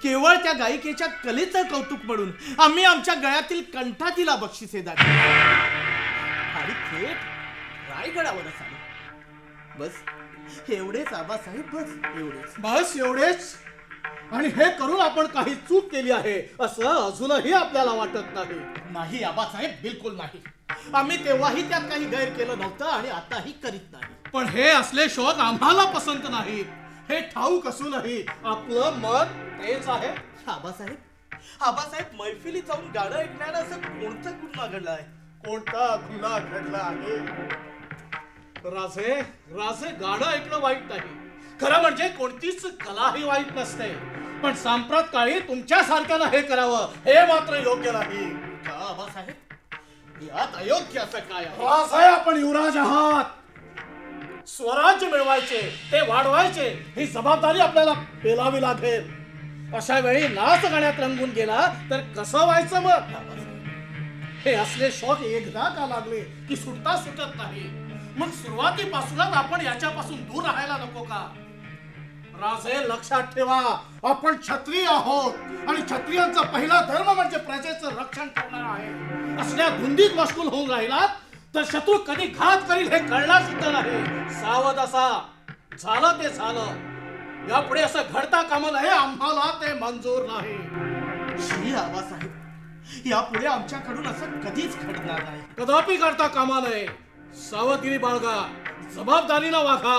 केवळ त्या गायिकेच्या कलेचं कौतुक म्हणून आम्ही आमच्या गळ्यातील कंठातीला बक्षिसे दाखवली. थेट रायगडावरच आलो. बस एवढेच आबासाहेब, बस एवढेच. बस एवढेच? आणि हे करून आपण काही चूक केली आहे असं अजूनही आपल्याला वाटत नाही? नाही आबासाहेब, बिलकुल नाही. आम्ही तेव्हाही त्यात काही गैर केलं नव्हतं आणि आताही करीत नाही. पण हे असले शोक आम्हाला पसंत नाहीत. हे ठाऊक असूनही आपलं मत तेच आहे. आबासाहेब, मैफिलीत जाऊन गाणं ऐकण्यानं असं कोणता गुन्हा घडला आहे? कोणता गुन्हा घडला आहे? राजे, राजे, गाणं ऐकणं वाईट नाही. खरं म्हणजे कोणतीच कलाही वाईट नसते. पण सांप्रत काळी तुमच्यासारख्यानं हे करावं हे मात्र योग्य नाही. का आबासाहेब, यात अयोग्य असं काय आहे? राजे, आपण युवराज आहात. स्वराज्य मिळवायचे, ते वाढवायचे, ही जबाबदारी आपल्याला पेलावी लागेल. अशा वेळी नाच गाण्यात रंगून गेला तर कसं व्हायचं मग? हे असले शौक एकदा का लागले की सुटता सुटत नाही. मग सुरुवातीपासूनच आपण याच्यापासून दूर राहायला नको का? राजे, लक्षात ठेवा, आपण क्षत्रिय आहोत आणि क्षत्रियांचा पहिला धर्म म्हणजे प्रजेचं रक्षण करणार आहे. असल्या धुंदीत मशगूल होऊन राहिला तर शत्रू कधी घात करील हे कळणार सुद्धा नाही. सावध असा. झालं ते झालं. यापुढे असं घडता कामा नये. आम्हाला ते मंजूर नाही. श्री आबासाहेब, यापुढे आमच्याकडून असं कधीच घडणार नाही. कदापि करता कामा नये. सावधगिरी बाळगा, जबाबदारीनं वागा.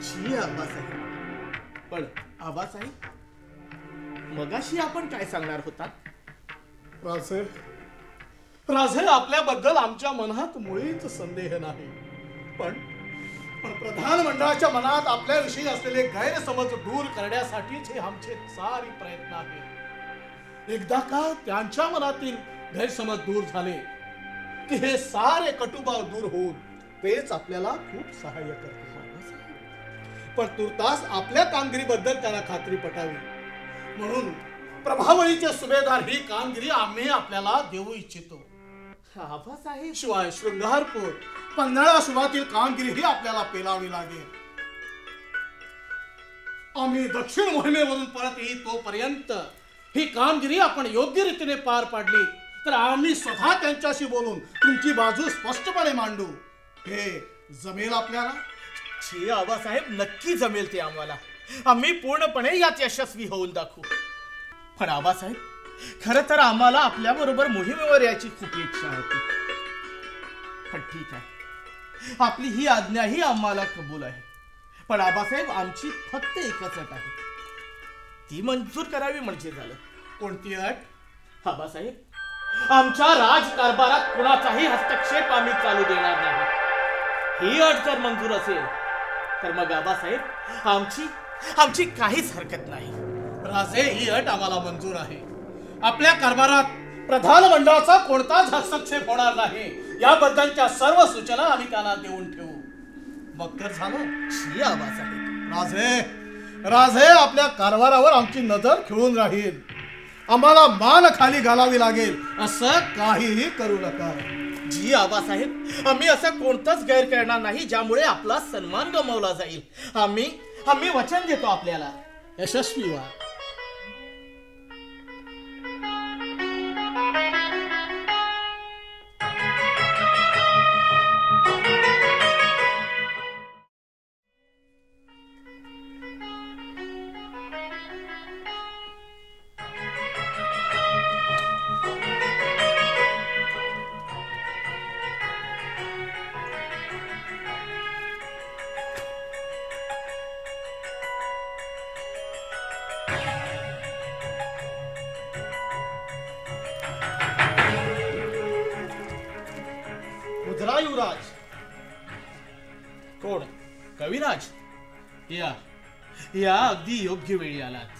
श्री आबासाहेब, पण आबासाहेब, मगाशी आपण काय सांगणार होता? राजे, राजे, आपल्याबद्दल आमच्या मनात मुळीच संदेह नाही. पण प्रधानमंडळाच्या मनात आपल्याविषयी असलेले गैरसमज दूर करण्यासाठीच हे आमचे सारे प्रयत्न आहेत. एकदा का त्यांच्या मनातील गैरसमज दूर झाले की हे सारे कटुभाव दूर होऊन तेच आपल्याला खूप सहाय्य करते. पण तुर्तास आपल्या कामगिरीबद्दल त्यांना खात्री पटावी म्हणून प्रभावळीचे सुभेदार ही कामगिरी आम्ही आपल्याला देऊ इच्छितो. आबासाहेब, शिवाय शृंगारपूर, पन्हाळा शुभातील कामगिरी ही आपल्याला पेलावी लागेल. आम्ही दक्षिण मोहिमेवरून परत येई तोपर्यंत ही कामगिरी आपण योग्य रीतीने पार पाडली तर आम्ही स्वतः त्यांच्याशी बोलून तुमची बाजू स्पष्टपणे मांडू. हे जमेल आपल्याला? श्री आबासाहेब, नक्की जमेल ते आम्हाला. आम्ही पूर्णपणे यात यशस्वी होऊन दाखवू. पण आबासाहेब, खरं तर आम्हाला आपल्या बरोबर मोहिमेवर यायची खूप इच्छा होती. पण ठीक आहे, आपली ही आज्ञाही आम्हाला कबूल आहे. पण आबासाहेब, आमची फक्त एकच अट आहे. ती मंजूर करावी म्हणजे झालं. कोणती अट? आबासाहेब, आमच्या राजकारभारात कुणाचाही हस्तक्षेप आम्ही चालू देणार नाही. ही अट जर मंजूर असेल तर मग आबासाहेब आमची काहीच हरकत नाही. राजे, ही अट आम्हाला मंजूर आहे. आपल्या कारभारात प्रधानमंडळाचा कोणताच हस्तक्षेप होणार नाही याबद्दलच्या सर्व सूचना आम्ही त्यांना देऊन ठेवू. मग तर झालं. श्री आबासाहेब, राजे, राजे, आपल्या कारभारावर आमची नजर खिळून राहील. आम्हाला मान खाली घालावी लागेल असं काहीही करू नका. जी आबासाहेब, आम्ही असं कोणताच गैर करणार नाही ज्यामुळे आपला सन्मान गमावला जाईल. आम्ही वचन देतो आपल्याला. यशस्वी व्हा. मुद्रा युवराज. कोण? कविराज, या अगदी योग्य वेळी आलात.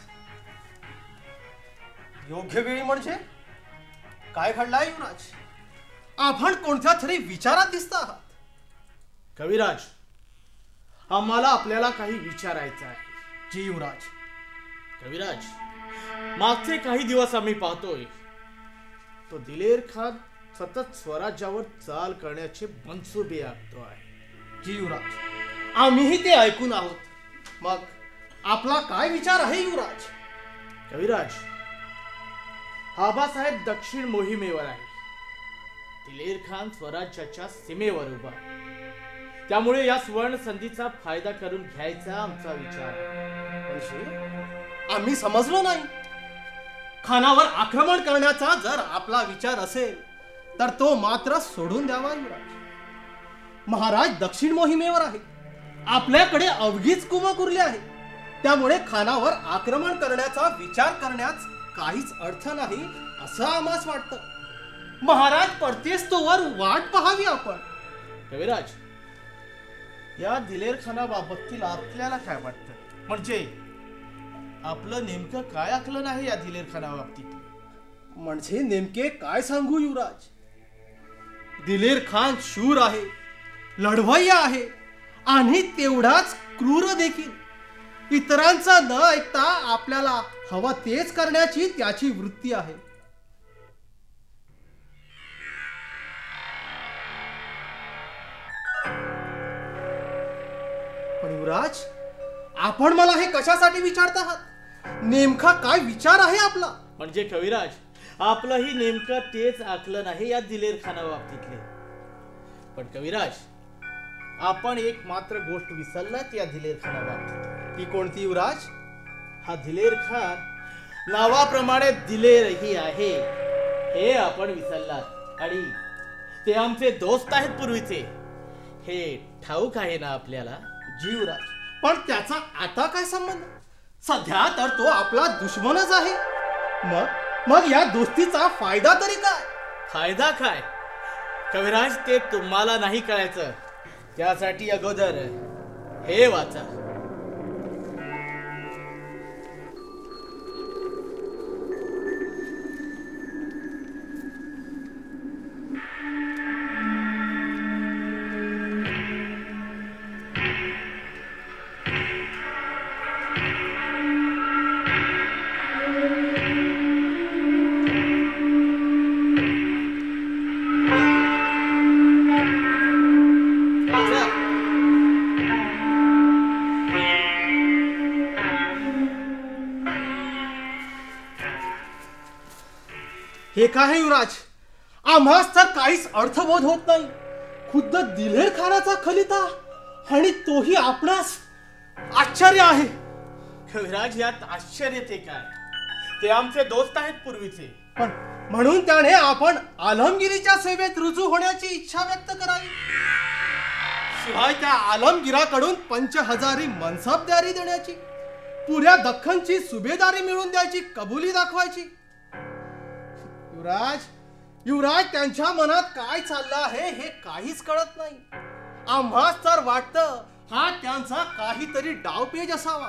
योग्य वेळी म्हणजे काय घडलाय युवराज? आपण कोणत्या तरी विचारात दिसता आहात. कविराज, आम्हाला आपल्याला काही विचारायचं आहे. जी युवराज. कविराज, मागचे काही दिवस आम्ही पाहतोय तो दिलेर खान सतत स्वराज्यावर चाल करण्याचे मनसुबे आखतो आहे. जी युवराज, आम्हीही ते ऐकून आहोत. मग आपला काय विचार आहे युवराज? कविराज, आबासाहेब दक्षिण मोहिमेवर आहे. दिलेर खान स्वराज्याच्या सीमेवर उभा आहे. त्यामुळे या सुवर्ण संधीचा फायदा करून घ्यायचा आमचा विचार आहे. म्हणजे आम्ही समजलो नाही. खानावर आक्रमण करण्याचा जर आपला विचार असेल तर तो मात्र सोडून द्यावा युवराज. महाराज दक्षिण मोहिमेवर आहे. आपल्याकडे अवघीच कुमक उरली आहे. त्यामुळे खानावर आक्रमण करण्याचा विचार करण्यास काहीच अर्थ नाही असं आम्हास वाटतं. महाराज परतेस तोवर वाट पाहावी आपण. कविराज, या दिलेर खानाबाबतीत आपल्याला काय वाटतं? म्हणजे आपलं नेमकं काय आकलन आहे या दिलेर खानाबाबतीत? म्हणजे नेमके काय सांगू युवराज. दिलेर खान शूर आहे, लढवय्या आहे आणि तेवढाच क्रूर देखील. इतरांचा न ऐकता आपल्याला हवं तेच करण्याची त्याची वृत्ती आहे. पण युवराज, आपण मला हे कशासाठी विचारत आहात? नेमका काय विचार आहे आपला? म्हणजे कविराज, आपलंही नेमकं तेच आकलन आहे या दिलेर खानाबाबतीतले. पण कविराज, आपण एक मात्र गोष्ट विसरलात या दिलेर खानाबाबतीत. ती कोणती युवराज? हा दिलेर खान नावाप्रमाणे दिलेरही आहे हे आपण विसरलात. आणि ते आमचे दोस्त आहेत पूर्वीचे, हे ठाऊक आहे ना आपल्याला? जी युवराज, पण त्याचा आता काय संबंध? सध्या तर तो आपला दुश्मनच आहे. मग या दोस्तीचा फायदा तरी काय? फायदा काय कविराज, ते तुम्हाला नाही कळायचं. त्यासाठी अगोदर हे वाचा. हे काय युवराज? आम्हास तर काहीच अर्थबोध होत नाही. खुद्द दिलेर खानाचा खलिता आणि तोही आपणास. आश्चर्य आहे. कविराज, यात आश्चर्य ते काय? ते आमचे दोस्त आहेत पूर्वीचे. पण म्हणून त्याने आपण आलमगिरीच्या सेवेत रुजू होण्याची इच्छा व्यक्त करावी. शिवाय त्या आलमगिराकडून 5000 मनसबदारी देण्याची, पुऱ्या दख्खनची सुभेदारी मिळवून द्यायची कबुली दाखवायची. युवराज त्यांच्या मनात काय चाललं आहे हे काहीच कळत नाही. आम्हास तर वाटतं हा त्यांचा काहीतरी डावपेच असावा.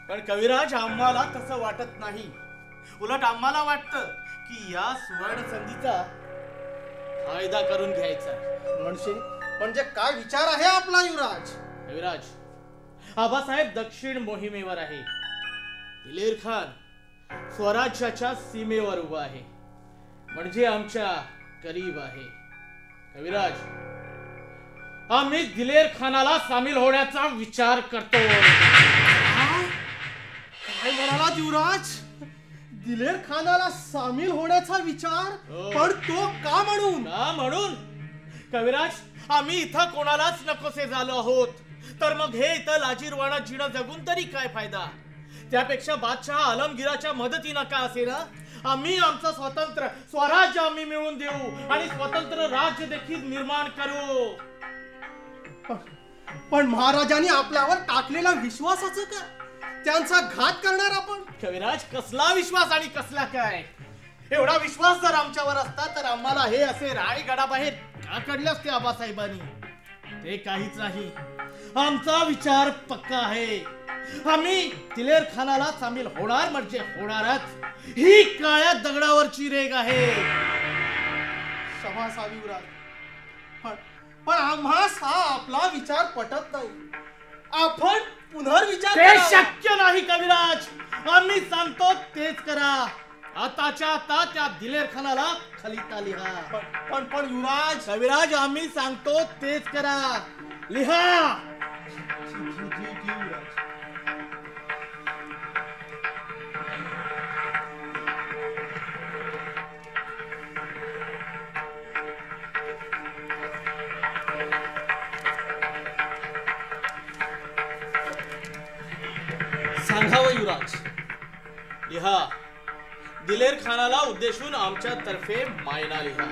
पण कविराज, आम्हाला तसं वाटत नाही. उलट आम्हाला वाटतं की या सुवर्ण संधीचा फायदा करून घ्यायचा. म्हणजे काय विचार आहे आपला युवराज? कविराज, आबासाहेब दक्षिण मोहिमेवर आहे. दिलेर खान स्वराज्याच्या सीमेवर उभा आहे, म्हणजे आमच्या करीब आहे. कविराज, आम्ही दिलेर खानाला सामील होण्याचा विचार करतो. काय म्हणाला युवराज? दिलेर खानाला सामील होण्याचा विचार? पण तो का म्हणून? कविराज, आम्ही इथं कोणालाच नकोसे झालो आहोत. तर मग हे इथं लाजीरवाणा जीणं जगून तरी काय फायदा? त्यापेक्षा बादशाह आलमगिराच्या मदतीनं का असेना आम्ही आमचं स्वतंत्र स्वराज्य आम्ही मिळवून देऊ आणि स्वतंत्र राज्य देखील निर्माण करू. पण महाराजांनी आपल्यावर टाकलेला विश्वासाचं का? त्यांचा घात करणार आपण? कविराज, कसला विश्वास आणि कसला काय? एवढा विश्वास जर आमच्यावर असता तर आम्हाला हे असे रायगडाबाहेर का काढले असते आबासाहेबांनी? ते काहीच नाही. आमचा विचार पक्का आहे. आम्ही दिलेर खानाला सामील होणार म्हणजे होणारच. ही काळ्या दगडावरची रेग आहे. क्षमा सावी युवराज, पण आम्हास हा आपला विचार पटत नाही. आपण पुनर्विचार ते शक्य नाही कविराज. आम्ही सांगतो तेच करा. आताच्या आता त्या दिलेर खानाला खलिता लिहा. पण युवराज, कविराज, आम्ही सांगतो तेच करा. लिहा. युवराज, लिहा. दिलेर खानाला उद्देशून आमच्या तर्फे मायना लिहा.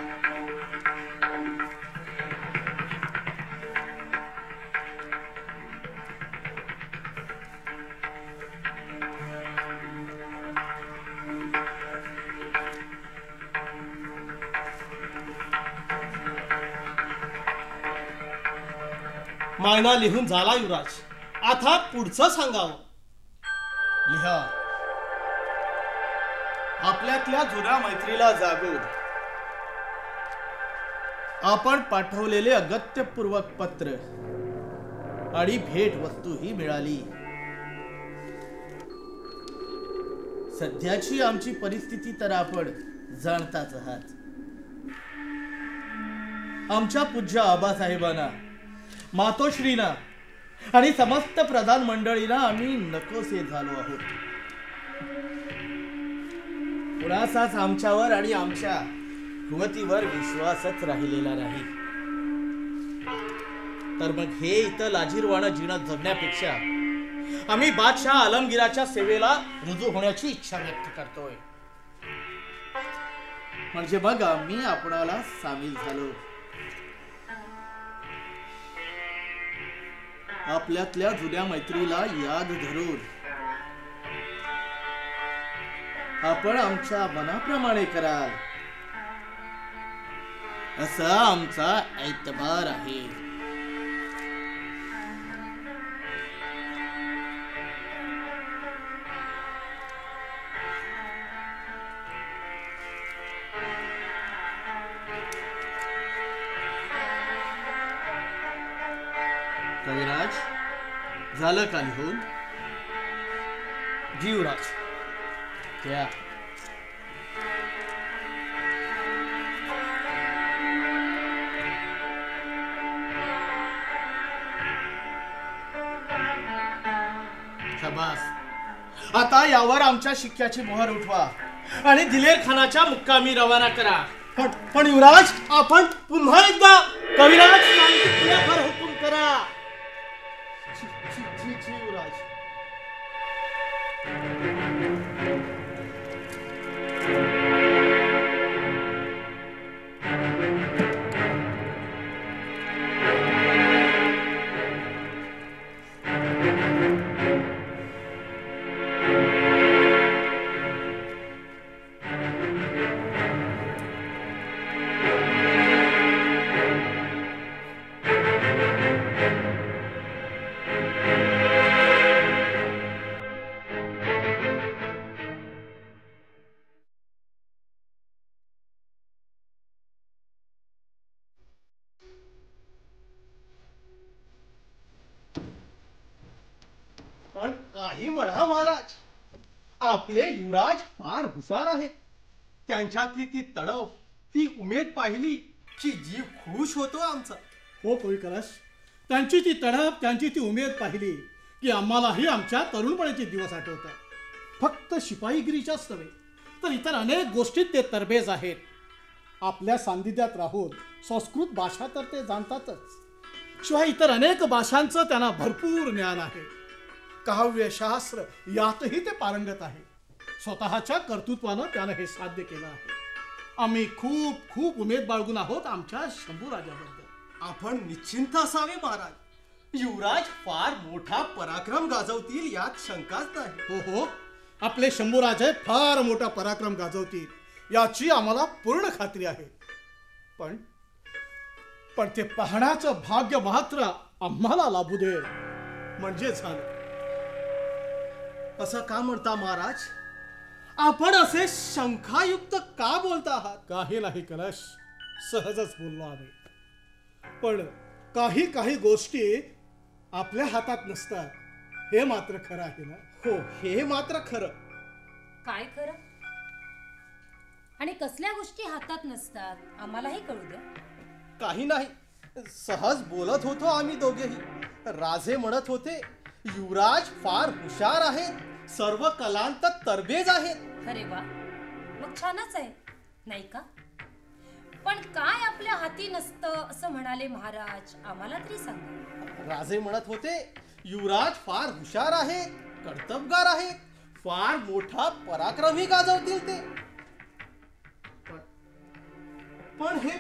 मायना लिहून झाला युवराज. आता पुढचं सांगावं. लिहा. आपल्यातल्या जुन्या मैत्रीला जागून आपण पाठवलेले अगत्यपूर्वक पत्र आणि भेट वस्तू ही मिळाली. सध्याची आमची परिस्थिती तर आपण जाणताच आहात. आमच्या पूज्य आबासाहेबांना, मातोश्रीना आणि समस्त प्रधान मंडळीला आम्ही नकोसे झालो आहोत. कुणाचाच आमच्यावर आणि आमच्या युवतीवर विश्वासच राहिलेला नाही. तर मग हे इथं लाजीरवाणं जीणं जगण्यापेक्षा आम्ही बादशाह आलमगीराच्या सेवेला रुजू होण्याची इच्छा व्यक्त करतोय. म्हणजे मग आम्ही आपणाला सामील झालो. आपल्यातल्या जुन्या मैत्रीला याद धरून आपण आमच्या मनाप्रमाणे कराल असा आमचा ऐतबार आहे. कविराज, झालं का लिहून? जीवराज. क्या? शाबास. आता यावर आमच्या शिक्क्याची मोहर उठवा आणि दिलेर खानाच्या मुक्कामी रवाना करा. पण युवराज, आपण पुन्हा एकदा कविराज सांगितल्यावर हुकूम करा. युवराज. पण काही म्हणा महाराज, आपले युवराज फार हुशार आहेत. त्यांच्यातली ती तडफ, ती उमेद पाहिली की जीव खुश होतो आमचा. हो कविकलाश, त्यांची ती तडफ, त्यांची ती उमेद पाहिली की आम्हालाही आमच्या तरुणपणाचे दिवस आठवतात. फक्त शिपाईगिरीच्याच नव्हे तर इतर अनेक गोष्टीत ते तरबेज आहेत. आपल्या सान्निध्यात राहून संस्कृत भाषा तर ते जाणतातच, शिवाय इतर अनेक भाषांचं त्यांना भरपूर ज्ञान आहे. काव्यशास्त्र यातही ते पारंगत आहे. स्वतःच्या कर्तृत्वानं त्यानं हे साध्य केलं आहे. आम्ही खूप खूप उमेद बाळगून आहोत आमच्या शंभूराजाबद्दल. आपण निश्चिंत असावे महाराज. युवराज फार मोठा पराक्रम गाजवतील यात शंकाच नाही. हो हो, आपले शंभूराजे फार मोठा पराक्रम गाजवतील याची आम्हाला पूर्ण खात्री आहे. पण ते पाहण्याचं भाग्य मात्र आम्हाला लाभू दे म्हणजे झालं. असं का म्हणता महाराज? आपण असे शंखायुक्त का बोलता आहात? काही नाही कलश, सहजच बोललो आम्ही. पण काही काही गोष्टी आपल्या हातात नसतात हे मात्र खरं आहे ना. हो, हे मात्र खरं. काय खरं? आणि कसल्या गोष्टी हातात नसतात आम्हालाही कळू द्या. काही नाही, सहज बोलत होतो आम्ही दोघेही. राजे म्हणत होते युवराज फार हुशार आहेत, सर्व कलांत तरबेज आहेत. अरे वा, मग छानच आहे नाही का? पण काय आपल्या हाती नसतं असं म्हणाले महाराज, आम्हाला तरी सांगा. राजे म्हणत होते युवराज फार हुशार आहेत, कर्तबगार आहेत, फार मोठा पराक्रमी गाजवतील ते. पण हे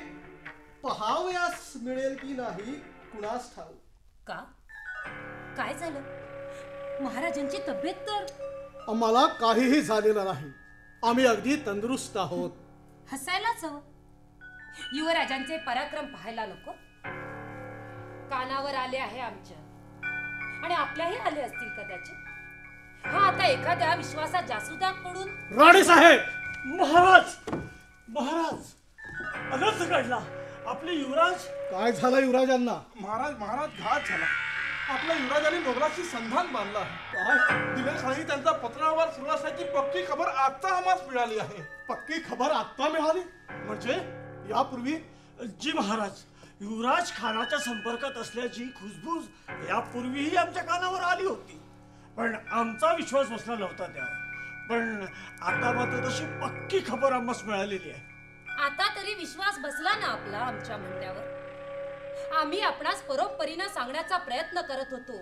पहावयास मिळेल की नाही कुणास ठाऊक. का काय झालं? महाराजांची तब्येत तर. आम्हाला काहीही झालेलं नाही. आम्ही अगदी तंदुरुस्त आहोत. हसायलाच हवं. युवराजांचे पराक्रम पाहायला नको? कानावर आले आहे आमच्या, आणि आपल्याही आले असतील कदाचित. हा आता एखाद्या विश्वासात जासुदाकडून. राणे साहेब! महाराज महाराज अनर्थ घडला. आपले युवराज. काय झालं युवराजांना? महाराज घात झाला. आपल्या युवराजांनी मोगलाशी संधान बांधला आहे. दिवेखाली त्यांचा पत्रावर सुरू असल्याची पक्की खबर आता आम्हास मिळाली आहे. पक्की खबर आत्ता मिळाली? म्हणजे यापूर्वी? जी महाराज, युवराज खानाच्या संपर्कात असल्याची खुसबूज यापूर्वीही आमच्या कानावर आली होती, पण आमचा विश्वास बसला नव्हता त्यावर. पण आता मात्र तशी पक्की खबर आम्हास मिळालेली आहे. आता तरी विश्वास बसला ना आपला आमच्या म्हणण्यावर? आम्ही आपणास परोपरीनं सांगण्याचा प्रयत्न करत होतो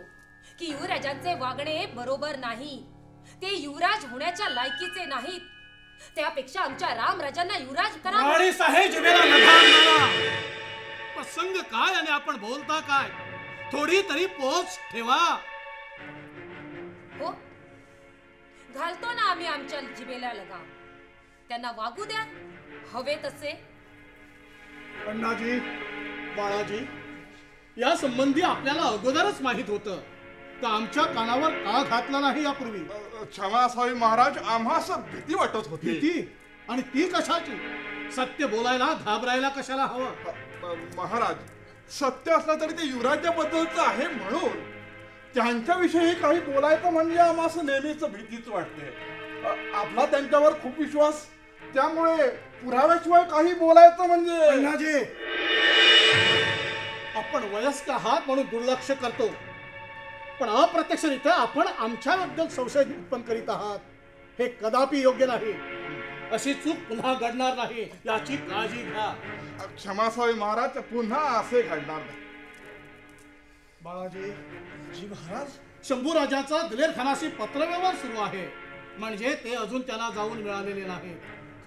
की युवराजांचे वागणे बरोबर नाही. ते युवराज होण्याच्या लायकीचे नाहीत. त्यापेक्षा आमच्या रामराजांना युवराज करा. राणे साहेब जिभेला लगाम लावा. प्रसंग काय आणि आपण बोलता काय? थोडी तरी पोच ठेवा. हो, घालतो ना आम्ही आमच्या जिभेला लगाम. त्यांना वागू द्या हवे तसे. अण्णाजी, बाळाजी, या संबंधी आपल्याला अगोदरच माहित होतं, तर आमच्या कानावर का घातला नाही यापूर्वी? क्षमा असावी महाराज, आम्हास भीती वाटत होती. भीती? आणि ती कशाची? सत्य बोलायला घाबरायला कशाला हवं? महाराज, सत्य असलं तरी ते युवराजाबद्दलचं आहे म्हणून त्यांच्याविषयी काही बोलायचं म्हणजे आम्हास नेहमीच भीतीच वाटते. आपला त्यांच्यावर खूप विश्वास, त्यामुळे पुराव्याशिवाय काही बोलायचं म्हणजे. अण्णाजी, आपण वयस्क आहात म्हणून दुर्लक्ष करतो, पण अप्रत्यक्षरित्या आपण आमच्याबद्दल संशय उत्पन्न करीत आहात. हे कदापि योग्य नाही. अशी चूक पुन्हा घडणार नाही याची काळजी घ्या. क्षमा असावी महाराज, पुन्हा असे घडणार नाही. बाळाजी. जी महाराज. शंभूराजाचा दिलेर खानाशी पत्रव्यवहार सुरू आहे, म्हणजे ते अजून त्याला जाऊन मिळालेले नाही.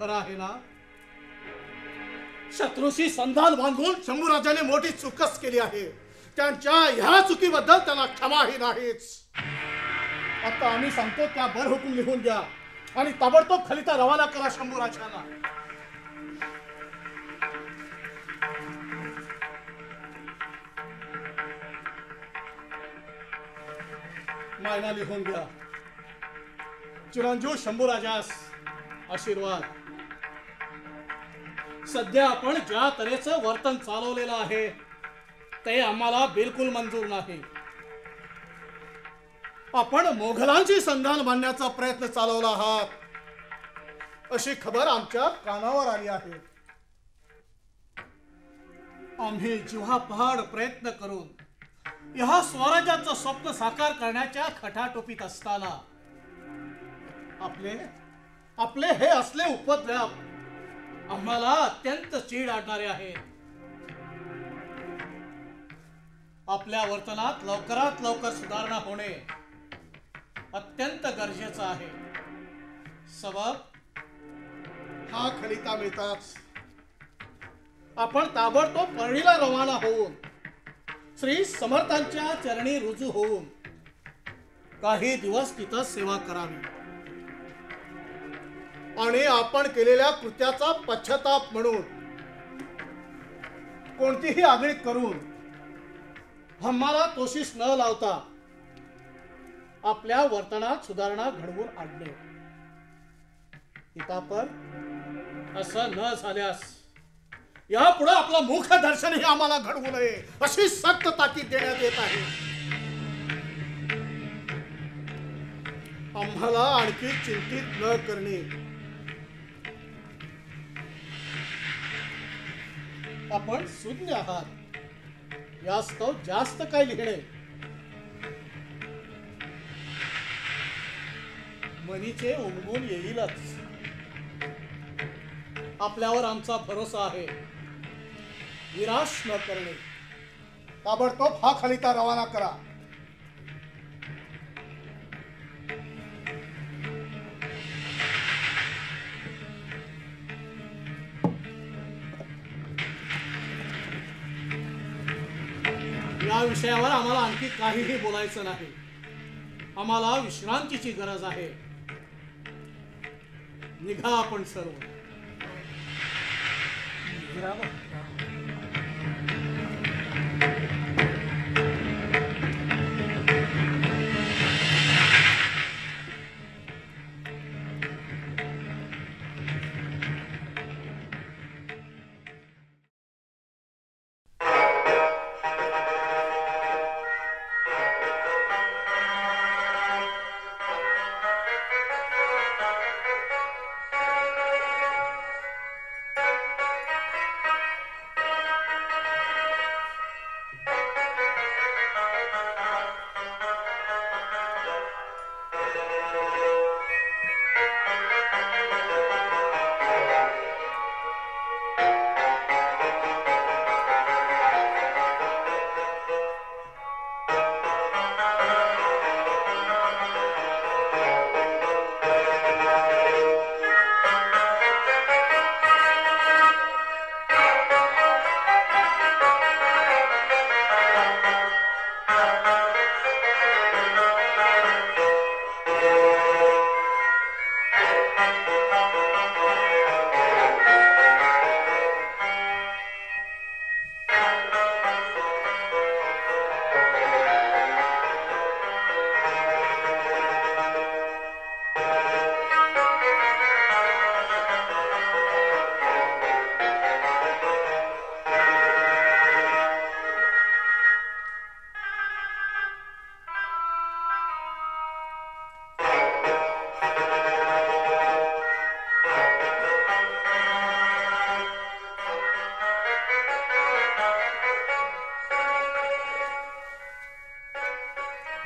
खरं आहे ना? शत्रूशी संधान बांधून शंभूराजाने मोठी चूकच केली आहे. त्यांच्या ह्या चुकीबद्दल त्याला क्षमाही नाहीच. आता आम्ही सांगतो त्या बर हुकूम लिहून द्या आणि ताबडतोब खलिता रवाना करा शंभूराजांना. मायना लिहून द्या. चिरंजीव शंभूराजास आशीर्वाद. सध्या आपण ज्या तऱ्हेचं वर्तन चालवलेलं आहे ते आम्हाला बिलकुल मंजूर नाही. आपण मोघलांची संधान बांधण्याचा प्रयत्न चालवला आहात अशी खबर आमच्या कानावर आली आहे. आम्ही जीवापाड प्रयत्न करून ह्या स्वराज्याचं स्वप्न साकार करण्याच्या खटाटोपीत असताना आपले हे असले उपद्व्याप आम्हाला अत्यंत चीड आणणारे आहेत. आपल्या वर्तनात लवकरात लवकर सुधारणा होणे अत्यंत गरजेचं आहे. सबब हा खलिता मिळताच आपण ताबडतोब परळीला रवाना होऊन श्री समर्थांच्या चरणी रुजू होऊन काही दिवस तिथं सेवा करावी आणि आपण केलेल्या कृत्याचा पश्चाताप म्हणून कोणतीही आगळीक करून आम्हाला तोशीस न लावता आपल्या वर्तनात सुधारणा घडवून आणणे. इतापर असं न झाल्यास यापुढे आपलं मुख दर्शनही आम्हाला घडवू नये अशी सक्त ताकीद देण्यात येत आहे. आम्हाला आणखी चिंतित न करणे. आपण शून्य आहात यास्तव जास्त काय लिहिणे. मनीचे उमगून येईलच. आपल्यावर आमचा भरोसा आहे. निराश न करणे. ताबडतोब हा खलिता रवाना करा. या विषयावर आम्हाला आणखी काहीही बोलायचं नाही. आम्हाला विश्रांतीची गरज आहे. निघा आपण सर्व.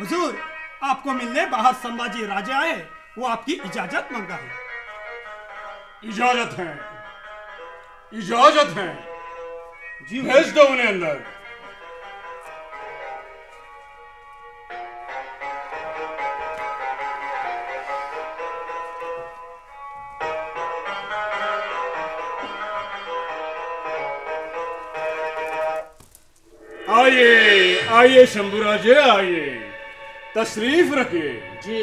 हुजूर, आपको मिलने बाहर संभाजी राजे आए. वो आपकी इजाजत मांगा है. इजाजत है, इजाजत है. जी भेज दो उन्हें अंदर. आइए आइए शंभूराजे, आइए, तशरीफ रखिए. जी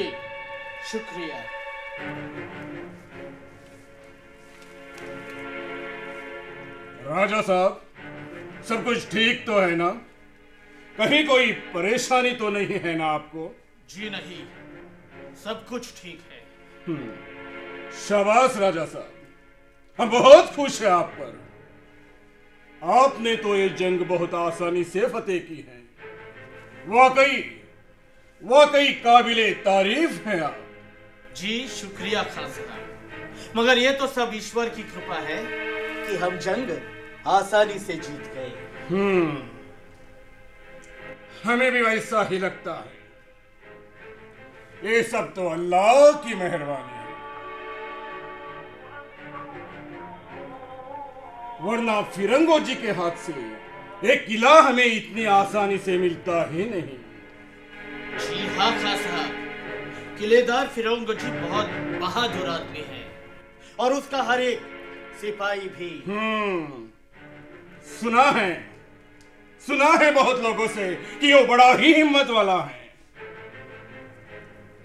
शुक्रिया. राजा साहब, सब कुछ ठीक तो है ना? कहीं कोई परेशानी तो नहीं है ना आपको? जी नहीं, सब कुछ ठीक है. शाबाश राजा साहब, हम बहुत खुश हैं आप पर. आपने तो ये जंग बहुत आसानी से फतेह की है. वाकई वाकई काबिले तारीफ हैं आप. जी शुक्रिया खान साहब, मगर ये तो सब ईश्वर की कृपा है कि हम जंग आसानी से जीत गए. हमें भी वैसा ही लगता है. ये सब तो अल्लाह की मेहरबानी है, वरना फिरंगो जी के हाथ से एक किला हमें इतनी आसानी से मिलता ही नहीं. जी हाँ खान साहब, किलेदार फिरंगो जी बहुत बहादुर आदमी है और उसका हर एक सिपाही भी. सुना है बहुत लोगों से कि वो बड़ा ही हिम्मत वाला है.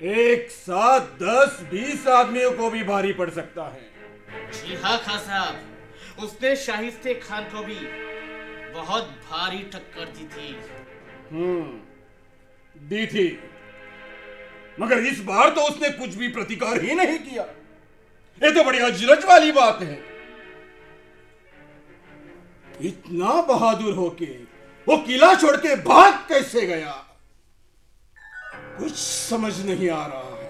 एक साथ 10-20 आदमियों को भी भारी पड़ सकता है. जी हाँ खान साहब, उसने शाहिस्ते खान को भी बहुत भारी टक्कर दी थी. दी थी, मगर इस बार तो उसने कुछ भी प्रतिकार ही नहीं किया. ये तो बड़ी अजरज वाली बात है. इतना बहादुर होके वो किला छोड़ के भाग कैसे गया, कुछ समझ नहीं आ रहा है.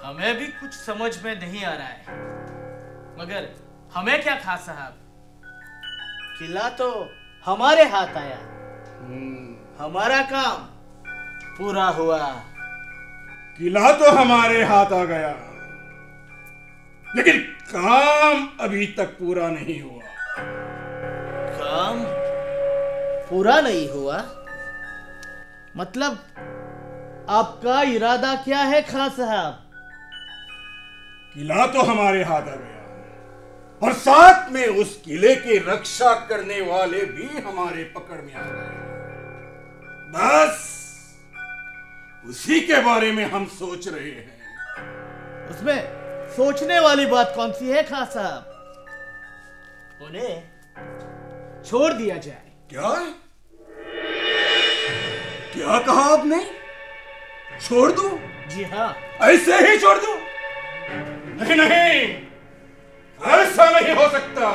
हमें भी कुछ समझ में नहीं आ रहा है, मगर हमें क्या खान साहब, किला तो हमारे हाथ आया. हमारा काम पूरा हुआ. किला तो हमारे हाथ आ गया, लेकिन काम अभी तक पूरा नहीं हुआ. काम पूरा नहीं हुआ मतलब आपका इरादा क्या है खान साहब? किला तो हमारे हाथ आ गया, और साथ में उस किले की रक्षा करने वाले भी हमारे पकड़ में आ गए। बस उसी के बारे में हम सोच रहे हैं। उसमें सोचने वाली बात कौन सी है खां साहब? उन्हें छोड़ दिया जाए। क्या क्या कहा आपने? छोड़ दूं? जी हाँ। ऐसे ही छोड़ दूं? नहीं नहीं, ऐसा नहीं हो सकता।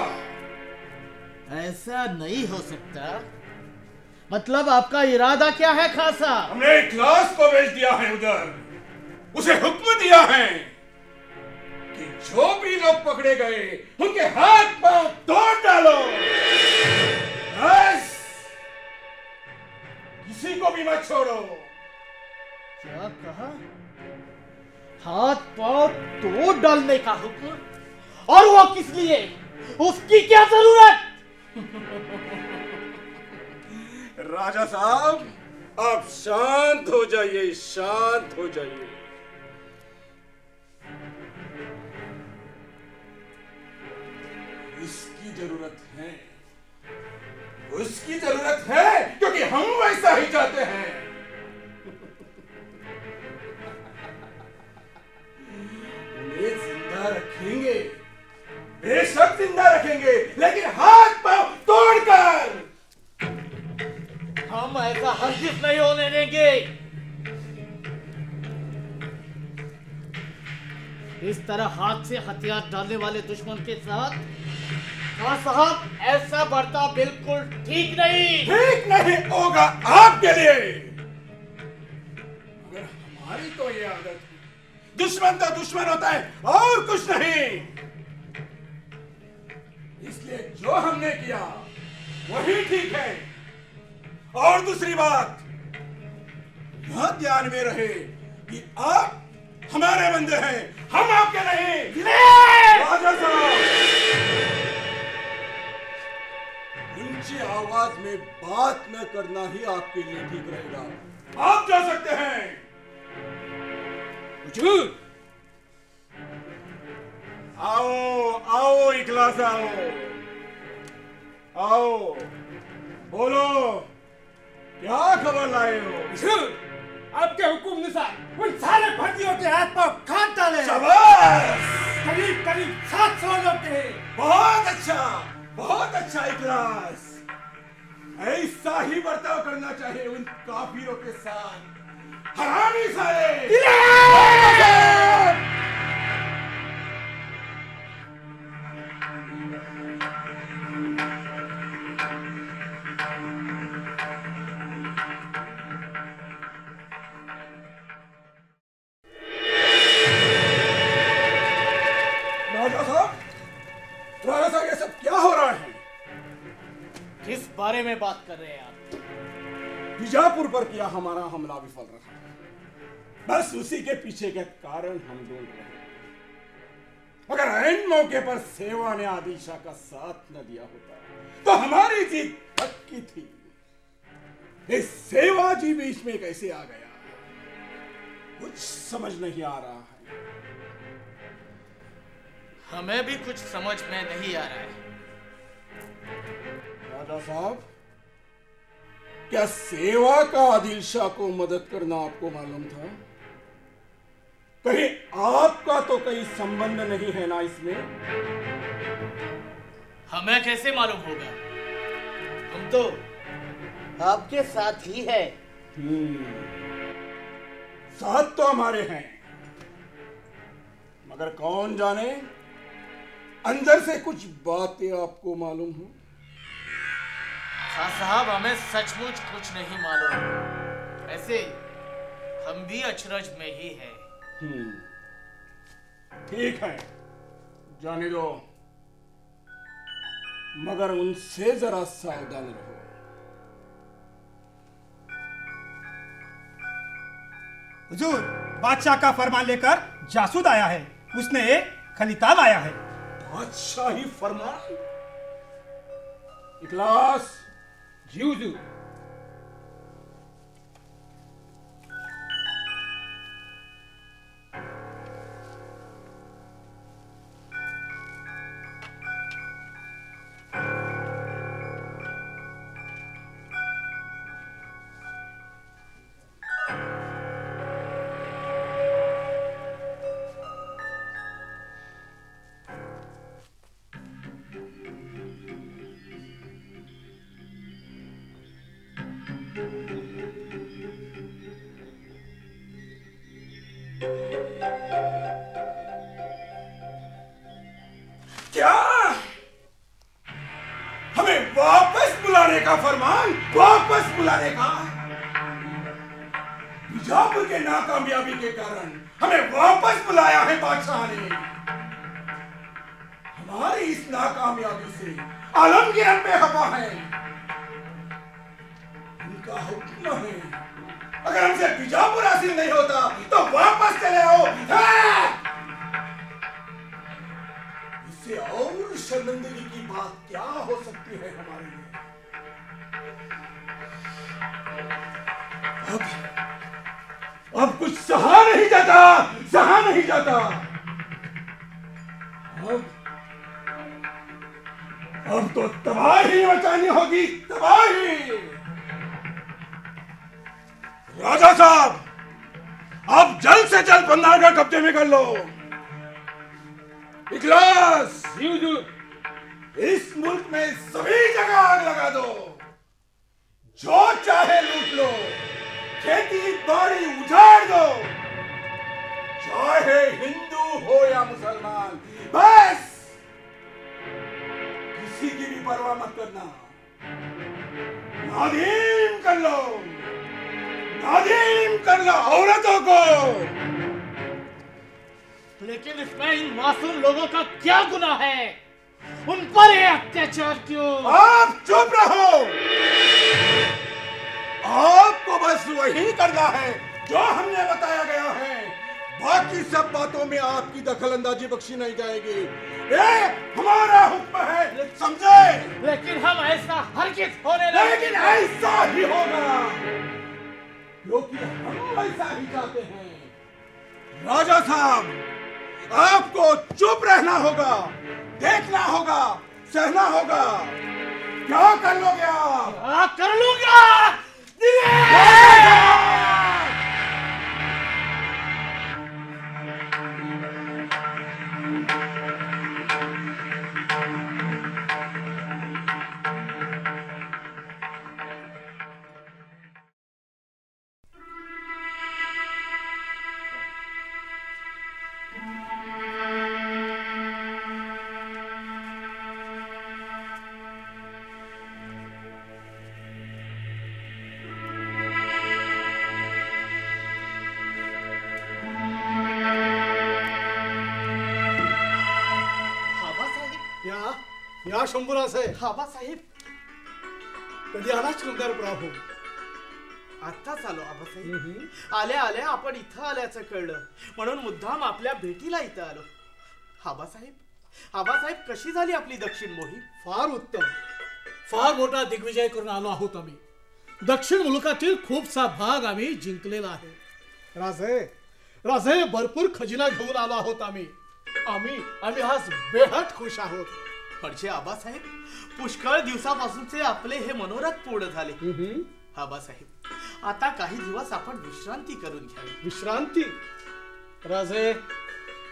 ऐसा नहीं हो सकता? मतलब आपका इरादा क्या है खां साहब? हमने इखलास को भेज दिया है उधर। उसे हुक्म दिया है कि जो भी लोग पकड़े गए उनके हाथ पांव तोड़ डालो। बस किसी को भी मत छोड़ो। क्या कहा? हाथ पांव तोड़ डालने का हुक्म? और वो किस लिए? उसकी क्या जरूरत? राजा साहब, आप शांत हो जाइए, शांत हो जाइए। इसकी जरूरत है, उसकी जरूरत है, क्योंकि हम वैसा ही चाहते हैं। उन्हें जिंदा रखेंगे, बेशक जिंदा रखेंगे, लेकिन हाथ पांव तोड़कर। हम ऐसा हरगिज नहीं होने देंगे। इस तरह हाथ से हथियार डालने वाले दुश्मन के साथ खां साहब ऐसा बर्ताव बिल्कुल ठीक नहीं होगा आपके लिए। मगर हमारी तो ये आदत है, दुश्मन तो दुश्मन होता है और कुछ नहीं। इसलिए जो हमने किया वही ठीक है। और दूसरी बात, यह ध्यान में रहे कि आप हमारे बंदे हैं, हम आपके नहीं। राजा साहब, ऊंची आवाज में बात न करना ही आपके लिए ठीक रहेगा। आप जा सकते हैं। हुजूर, आओ आओ इखलास, आओ बोलो, क्या खबर लाए हो? आपके हुक्म अनुसार उन सारे भर्तियों के हाथ पांव काट डाले। शाबाश! करीब करीब 700 लोग थे। बहुत अच्छा इखलास। ऐसा ही बर्ताव करना चाहिए उन काफिरों के साथ। हरामी साले! राजा साहब, ये सब क्या हो रहा है? किस बारे में बात कर रहे हैं आप? बीजापुर पर किया हमारा हमला विफल रहा, बस उसी के पीछे के कारण हम ढूंढ रहे हैं। अगर ऐन मौके पर सेवा ने आदिल शाह का साथ न दिया होता तो हमारी जीत पक्की थी। इस सेवा जी बीच में कैसे आ गया, कुछ समझ नहीं आ रहा है। हमें भी कुछ समझ में नहीं आ रहा है। राजा साहब, क्या सेवा का आदिल शाह को मदद करना आपको मालूम था? कहीं आपका तो कोई संबंध नहीं है ना इसमें? हमें कैसे मालूम होगा? हम तो आपके साथ ही है। साथ तो हमारे हैं, मगर कौन जाने अंदर से कुछ बातें आपको मालूम हो। खां साहब, हमें सचमुच कुछ नहीं मालूम। ऐसे हम भी अचरज में ही हैं। ठीक है, जाने दो, मगर उनसे जरा सावधान रहो। हुजूर, बादशाह का फरमान लेकर जासूद आया है। उसने एक खलीता लाया है। बादशाही फरमान? इखलास, जी हुजूर। मुसलमान वापस बुलाने का। बीजापुर के नाकामयाबी के कारण हमें वापस बुलाया है बादशाह ने। हमारी इस नाकामयाबी से आलमगीर बेखफा है। उनका हुक्म है, अगर हमसे बीजापुर हासिल नहीं होता तो वापस चले आओ। इससे और शर्मिंदगी की बात क्या हो सकती है हमारे लिए। अब कुछ सहा नहीं जाता, सहा नहीं जाता। अब तो तबाही मचानी होगी, तबाही। राजा साहब, आप जल्द से जल्द बंदारगढ़ कब्जे में कर लो। इखलास, इस मुल्क में सभी जगह आग लगा दो, जो चाहे लूट लो, खेती बाड़ी उजाड़ दो, चाहे हिंदू हो या मुसलमान, बस किसी की भी परवाह मत करना। नादीम कर लो, नादीम कर लो औरतों को। लेकिन इसमें इन मासूम लोगों का क्या गुनाह है? उन पर ये अत्याचार क्यों? आप चुप रहो। आपको बस वही करना है जो हमने बताया गया है। बाकी सब बातों में आपकी दखल अंदाजी बख्शी नहीं जाएगी। ये हमारा हुक्म है, समझे? लेकिन हम ऐसा हरगिज़ होने नहीं। लेकिन ऐसा ही होगा, क्योंकि हम ऐसा ही चाहते हैं। राजा साहब, आपको चुप रहना होगा, देखना होगा, सहना होगा। क्या कर लोगे आप? कर लूंगा। या शंभूराज आहे. आबासाहेब, कधी आला शृंगारपुराहून? आत्ताच आलो आबासाहेब. आल्या आल्या आपण इथं आल्याचं कळलं, म्हणून मुद्दाम आपल्या भेटीला इथं आलो. आबासाहेब, आबासाहेब, कशी झाली आपली दक्षिण मोहीम? फार उत्तम. फार मोठा दिग्विजय करून आलो आहोत आम्ही. दक्षिण मुलुखातील खूपसा भाग आम्ही जिंकलेला आहे. राजे राजे भरपूर खजिना घेऊन आलो आहोत आम्ही. आम्ही आम्ही आज बेहद खुश आहोत. म्हणजे आबासाहेब, पुष्कळ दिवसापासूनचे आपले हे मनोरथ पूर्ण झाले. आबासाहेब, आता काही दिवस आपण विश्रांती करून घ्यावी. विश्रांती? राजे,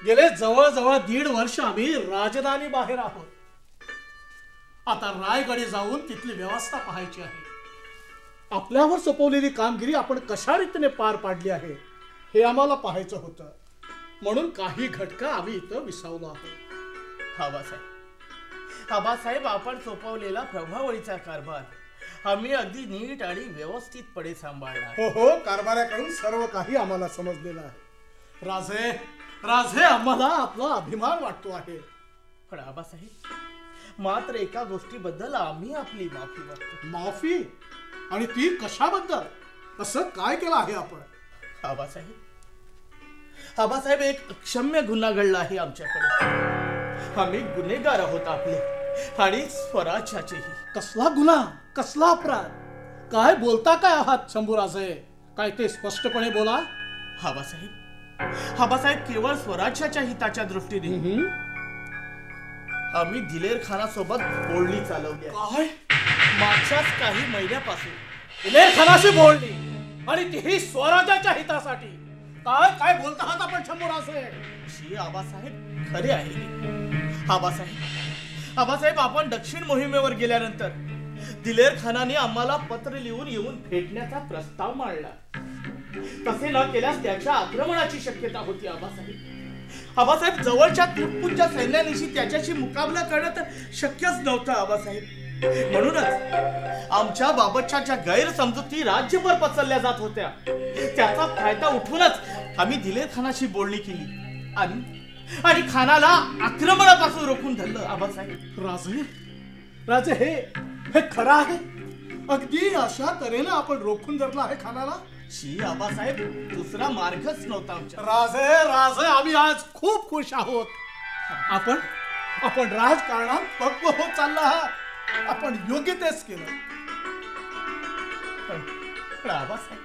गेले जवळजवळ 1.5 वर्ष आम्ही राजधानी बाहेर आहोत. आता रायगडी जाऊन तिथली व्यवस्था पाहायची आहे. आपल्यावर सोपवलेली कामगिरी आपण कशा रीतीने पार पाडली आहे हे आम्हाला पाहायचं होतं. म्हणून काही घटका आम्ही इथं विसावलो आहोत. आबासाहेब, आपण सोपवलेला प्रभावळीचा कारभार आम्ही अगदी नीट आणि व्यवस्थितपणे सांभाळला. हो, कारभाराकडून सर्व काही आम्हाला समजलेलं आहे. राजे राजे, आम्हाला आपला अभिमान वाटतो आहे. पण आबासाहेब, मात्र एका गोष्टीबद्दल आम्ही आपली माफी मागतो. माफी? आणि ती कशाबद्दल? असं काय केलं आहे आपण? आबासाहेब, एक अक्षम्य गुन्हा घडला आहे आमच्याकडे. आम्ही गुन्हेगार आहोत आपले आणि स्वराज्याचेही. कसला गुन्हा? कसला अपराध? काय बोलता काय आहात शंभूराजे? काय ते स्पष्टपणे बोला. आबासाहेब, केवळ स्वराज्याच्या हिताच्या दृष्टीने आम्ही दिलेर खानासोबत बोलणी चालवली आहे. मागच्याच काही महिन्यापासून. दिलेर खानाशी बोलणी? आणि तीही स्वराज्याच्या हितासाठी? काय काय बोलता आहात आपण शंभूराजे? जी आबासाहेब, खरे आहे. आबासाहेब, आपण दक्षिण मोहिमेवर गेल्यानंतर दिलेर खानाने आम्हाला पत्र लिहून येऊन भेटण्याचा प्रस्ताव मांडला. तसे न केल्यास त्याच्या आक्रमणाची शक्यता होती. आबासाहेब, जवळच्या तुटपुंच्या सैन्यानिशी त्याच्याशी मुकाबला करणं तर शक्यच नव्हतं. म्हणूनच आमच्या बाबतच्या ज्या गैरसमजुती राज्यभर पसरल्या जात होत्या त्याचा फायदा उठवूनच आम्ही दिलेर खानाशी बोलणी केली आणि खानाला आक्रमणापासून रोखून धरलं. आबासाहेब, राजे हे खरं आहे? अगदी अशा तऱ्हेने आपण रोखून धरलं आहे खानाला? आबासाहेब, दुसरा मार्गच नव्हता आमच्या. राजे आम्ही आज खूप खुश आहोत. आपण राजकारणात पक्व होत चालला आहात. आपण योग्य तेच केलं. पण आबासाहेब,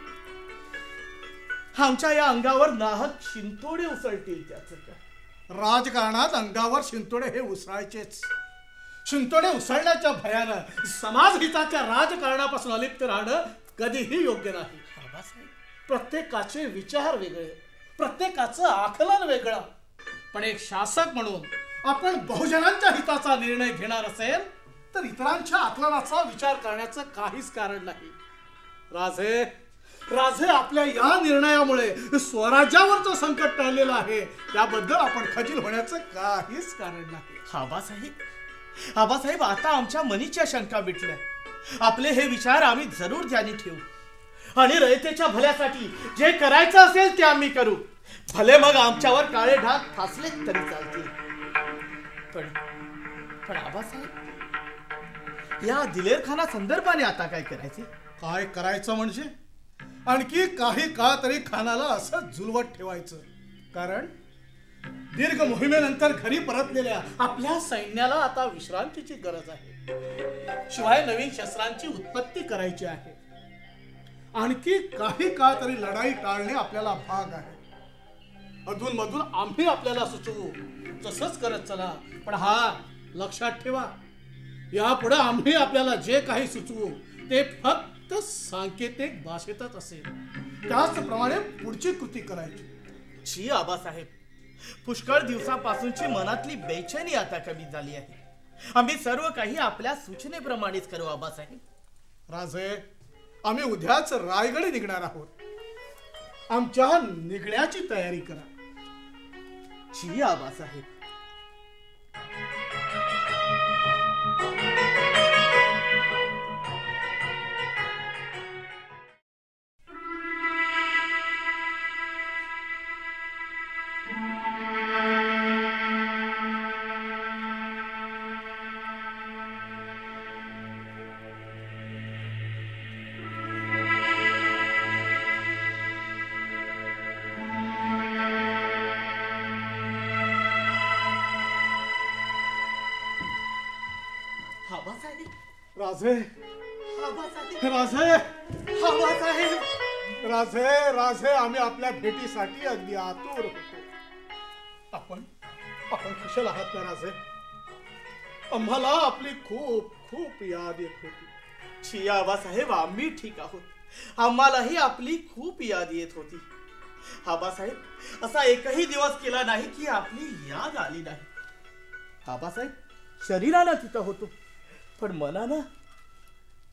आमच्या या अंगावर नाहक शिंतोडे उसळतील त्याचं काय? राजकारणात अंगावर शिंतोडे हे उसळायचेच. शिंतोडे उसळण्याच्या भयानं समाजहिताच्या राजकारणापासून अलिप्त राहणं कधीही योग्य नाही. प्रत्येकाचे विचार वेगळे, प्रत्येकाचं आकलन वेगळं. पण एक शासक म्हणून आपण बहुजनांच्या हिताचा निर्णय घेणार असेल तर इतरांच्या आकलनाचा विचार करण्याचं काहीच कारण नाही. राजे आपल्या या निर्णयामुळे स्वराज्यावरचं संकट टळलेलं आहे, त्याबद्दल आपण खजील होण्याचं काहीच कारण नाही. आबासाहेब, आता आमच्या मनीच्या शंका मिटल्या. आपले हे विचार आम्ही जरूर ध्यानी ठेवू आणि रयतेच्या भल्यासाठी जे करायचं असेल ते आम्ही करू. भले मग आमच्यावर काळे ढाग फासले तरी चालतील. पण आबासाहेब, या दिलेर खाना संदर्भाने आता काय करायचे? काय करायचं म्हणजे आणखी काही काळ तरी खानाला असं झुलवत ठेवायचं. कारण दीर्घ मोहिमेनंतर घरी परतलेल्या आपल्या सैन्याला आता विश्रांतीची गरज आहे. शिवाय नवीन शस्त्रांची उत्पत्ती करायची आहे. आणखी काही काळ तरी लढाई टाळणे आपल्याला भाग आहे. अधून मधून आम्ही आपल्याला सुचवू तसंच करत चला. पण लक्षात ठेवा, यापुढे आम्ही आपल्याला जे काही सुचवू ते फक्त सांकेतिक भाषेतच असेल. त्याचप्रमाणे पुढची कृती करायची. आबासाहेब, पुष्कळ दिवसापासूनची मनातली बेचैनी आता कमी झाली आहे. आम्ही सर्व काही आपल्या सूचनेप्रमाणेच करू. आबासाहेब, राजे, आम्ही उद्याच रायगड निघणार आहोत. आमच्या निघण्याची तयारी करा. आबासाहेब. राजे, आम्ही आपल्या भेटीसाठी अगदी आतुर होतो. आपण कुशल आहात ना राजे? आम्हाला आपली खूप खूप याद येत होती. आबासाहेब, आम्ही ठीक आहोत. आम्हालाही आपली खूप याद येत होती. आबासाहेब, असा एकही दिवस केला नाही की आपली याद आली नाही. आबासाहेब, शरीराला तिथं होतो, पण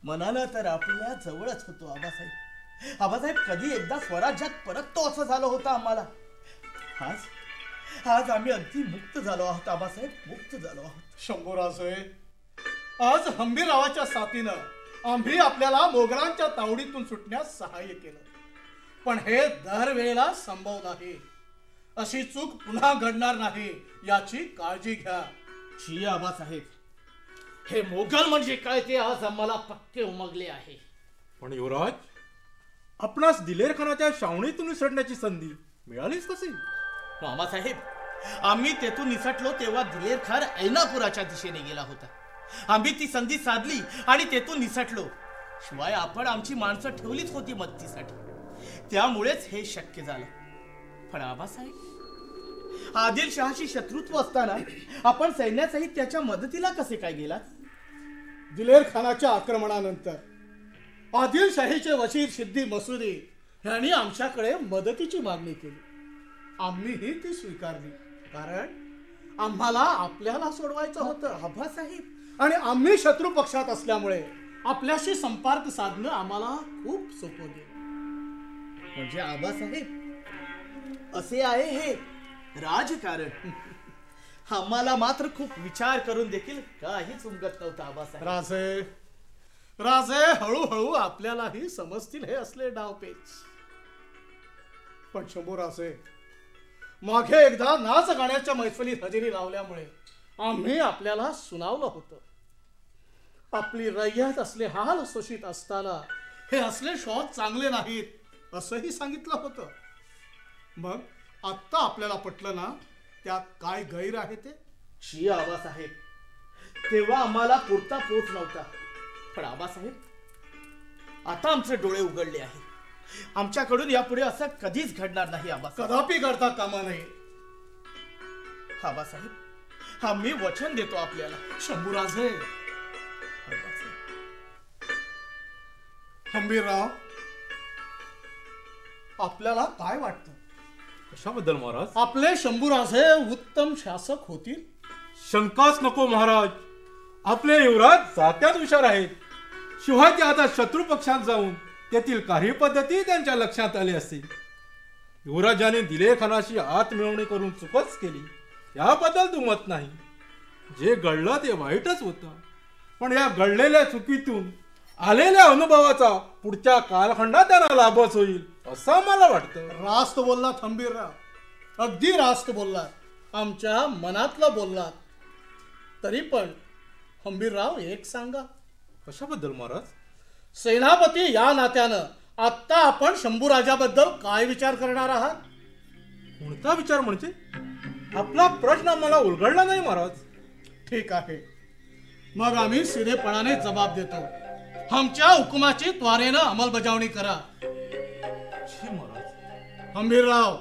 मनानं तर आपल्या जवळच होतो. आबासाहेब, कधी एकदा स्वराज्यात परततो असं झालं होतं आम्हाला. आज आम्ही अगदी मुक्त झालो आहोत. आबासाहेब, मुक्त झालो आहोत. शंभूराजे, आज हंबीररावाच्या साथीनं आम्ही आपल्याला मोगलांच्या तावडीतून सुटण्यास सहाय्य केलं. पण हे दरवेळेला संभव नाही. अशी चूक पुन्हा घडणार नाही याची काळजी घ्या. आबासाहेब, हे मोगल म्हणजे काय ते आज आम्हाला पक्के उमगले आहे. पण युवराज, आपणास दिलेर खानाच्या छावणीतून निसटण्याची संधी मिळालीच कशी? मामासाहेब, आम्ही तेथून निसटलो तेव्हा दिलेर खान ऐनापुराच्या दिशेने गेला होता. आम्ही ती संधी साधली आणि तेथून निसटलो. शिवाय आपण आमची माणसं ठेवलीच होती मदतीसाठी, त्यामुळेच हे शक्य झालं. पण आबासाहेब, आदिलशहाशी शत्रुत्व असताना आपण सैन्यासहित त्याच्या मदतीला कसे काय गेलात? दिलेर खानाच्या आक्रमणानंतर आदिलशाहीचे वजीर सिद्दी मसुदी यांनी आमच्याकडे मदतीची मागणी केली. आम्हीही ती स्वीकारली. कारण आम्हाला आपल्याला सोडवायचं होतं आबासाहेब, आणि आम्ही शत्रू पक्षात असल्यामुळे आपल्याशी संपर्क साधणं आम्हाला खूप सोपं गेलं. म्हणजे आबासाहेब, असे आहे हे राजकारण. आम्हाला मात्र खूप विचार करून देखील काहीच उमगत नव्हता आबासाहेब. राजे राजे हळूहळू आपल्यालाही समजतील हे असले डावपेच. पण शंभू राजे, मागे एकदा नाच गाण्याच्या मैफलीत हजेरी लावल्यामुळे आम्ही आपल्याला सुनावलं होतं. आपली रय्यत असले हाल शोषित असताना हे असले शॉट चांगले नाहीत असंही सांगितलं होतं. मग आत्ता आपल्याला पटलं ना त्यात काय गैर आहे ते? शी आबासाहेब, तेव्हा आम्हाला पुरता पोच नव्हता. पण आबासाहेब, आता आमचे डोळे उघडले आहे. आमच्याकडून यापुढे असं कधीच घडणार नाही आबासाहेब. कदापि करता कामा नये. आबासाहेब, आम्ही वचन देतो आपल्याला. शंभूराजे. हंबीरराव, आपल्याला काय वाटतं? कशाबद्दल महाराज? आपले शंभूराजे उत्तम शासक होतील? शंकाच नको महाराज. आपले युवराज जात्यात हुशार आहेत. शिवाय ते आता शत्रू पक्षात जाऊन तेथील कार्यपद्धती त्यांच्या लक्षात आली असतील. युवराजाने दिले खानाशी आत मिळवणी करून चुकच केली याबद्दल दुमत नाही. जे घडलं ते वाईटच होतं. पण या घडलेल्या चुकीतून आलेल्या अनुभवाचा पुढच्या कालखंडात त्यांना लाभच होईल असं मला वाटतं. रास्त बोललात हंबीरराव, अगदी रास्त बोललात. आमच्या मनातलं बोललात. तरी पण हंबीरराव, एक सांगा. कशाबद्दल महाराज? सेनापती या नात्यानं आत्ता आपण शंभूराजाबद्दल काय विचार करणार आहात? कोणता विचार म्हणजे? आपला प्रश्न आम्हाला उलगडला नाही महाराज. ठीक आहे, मग आम्ही सिधेपणाने जबाब देतो. आमच्या हुकुमाची त्वरेनं अंमलबजावणी करा. हंबीरराव,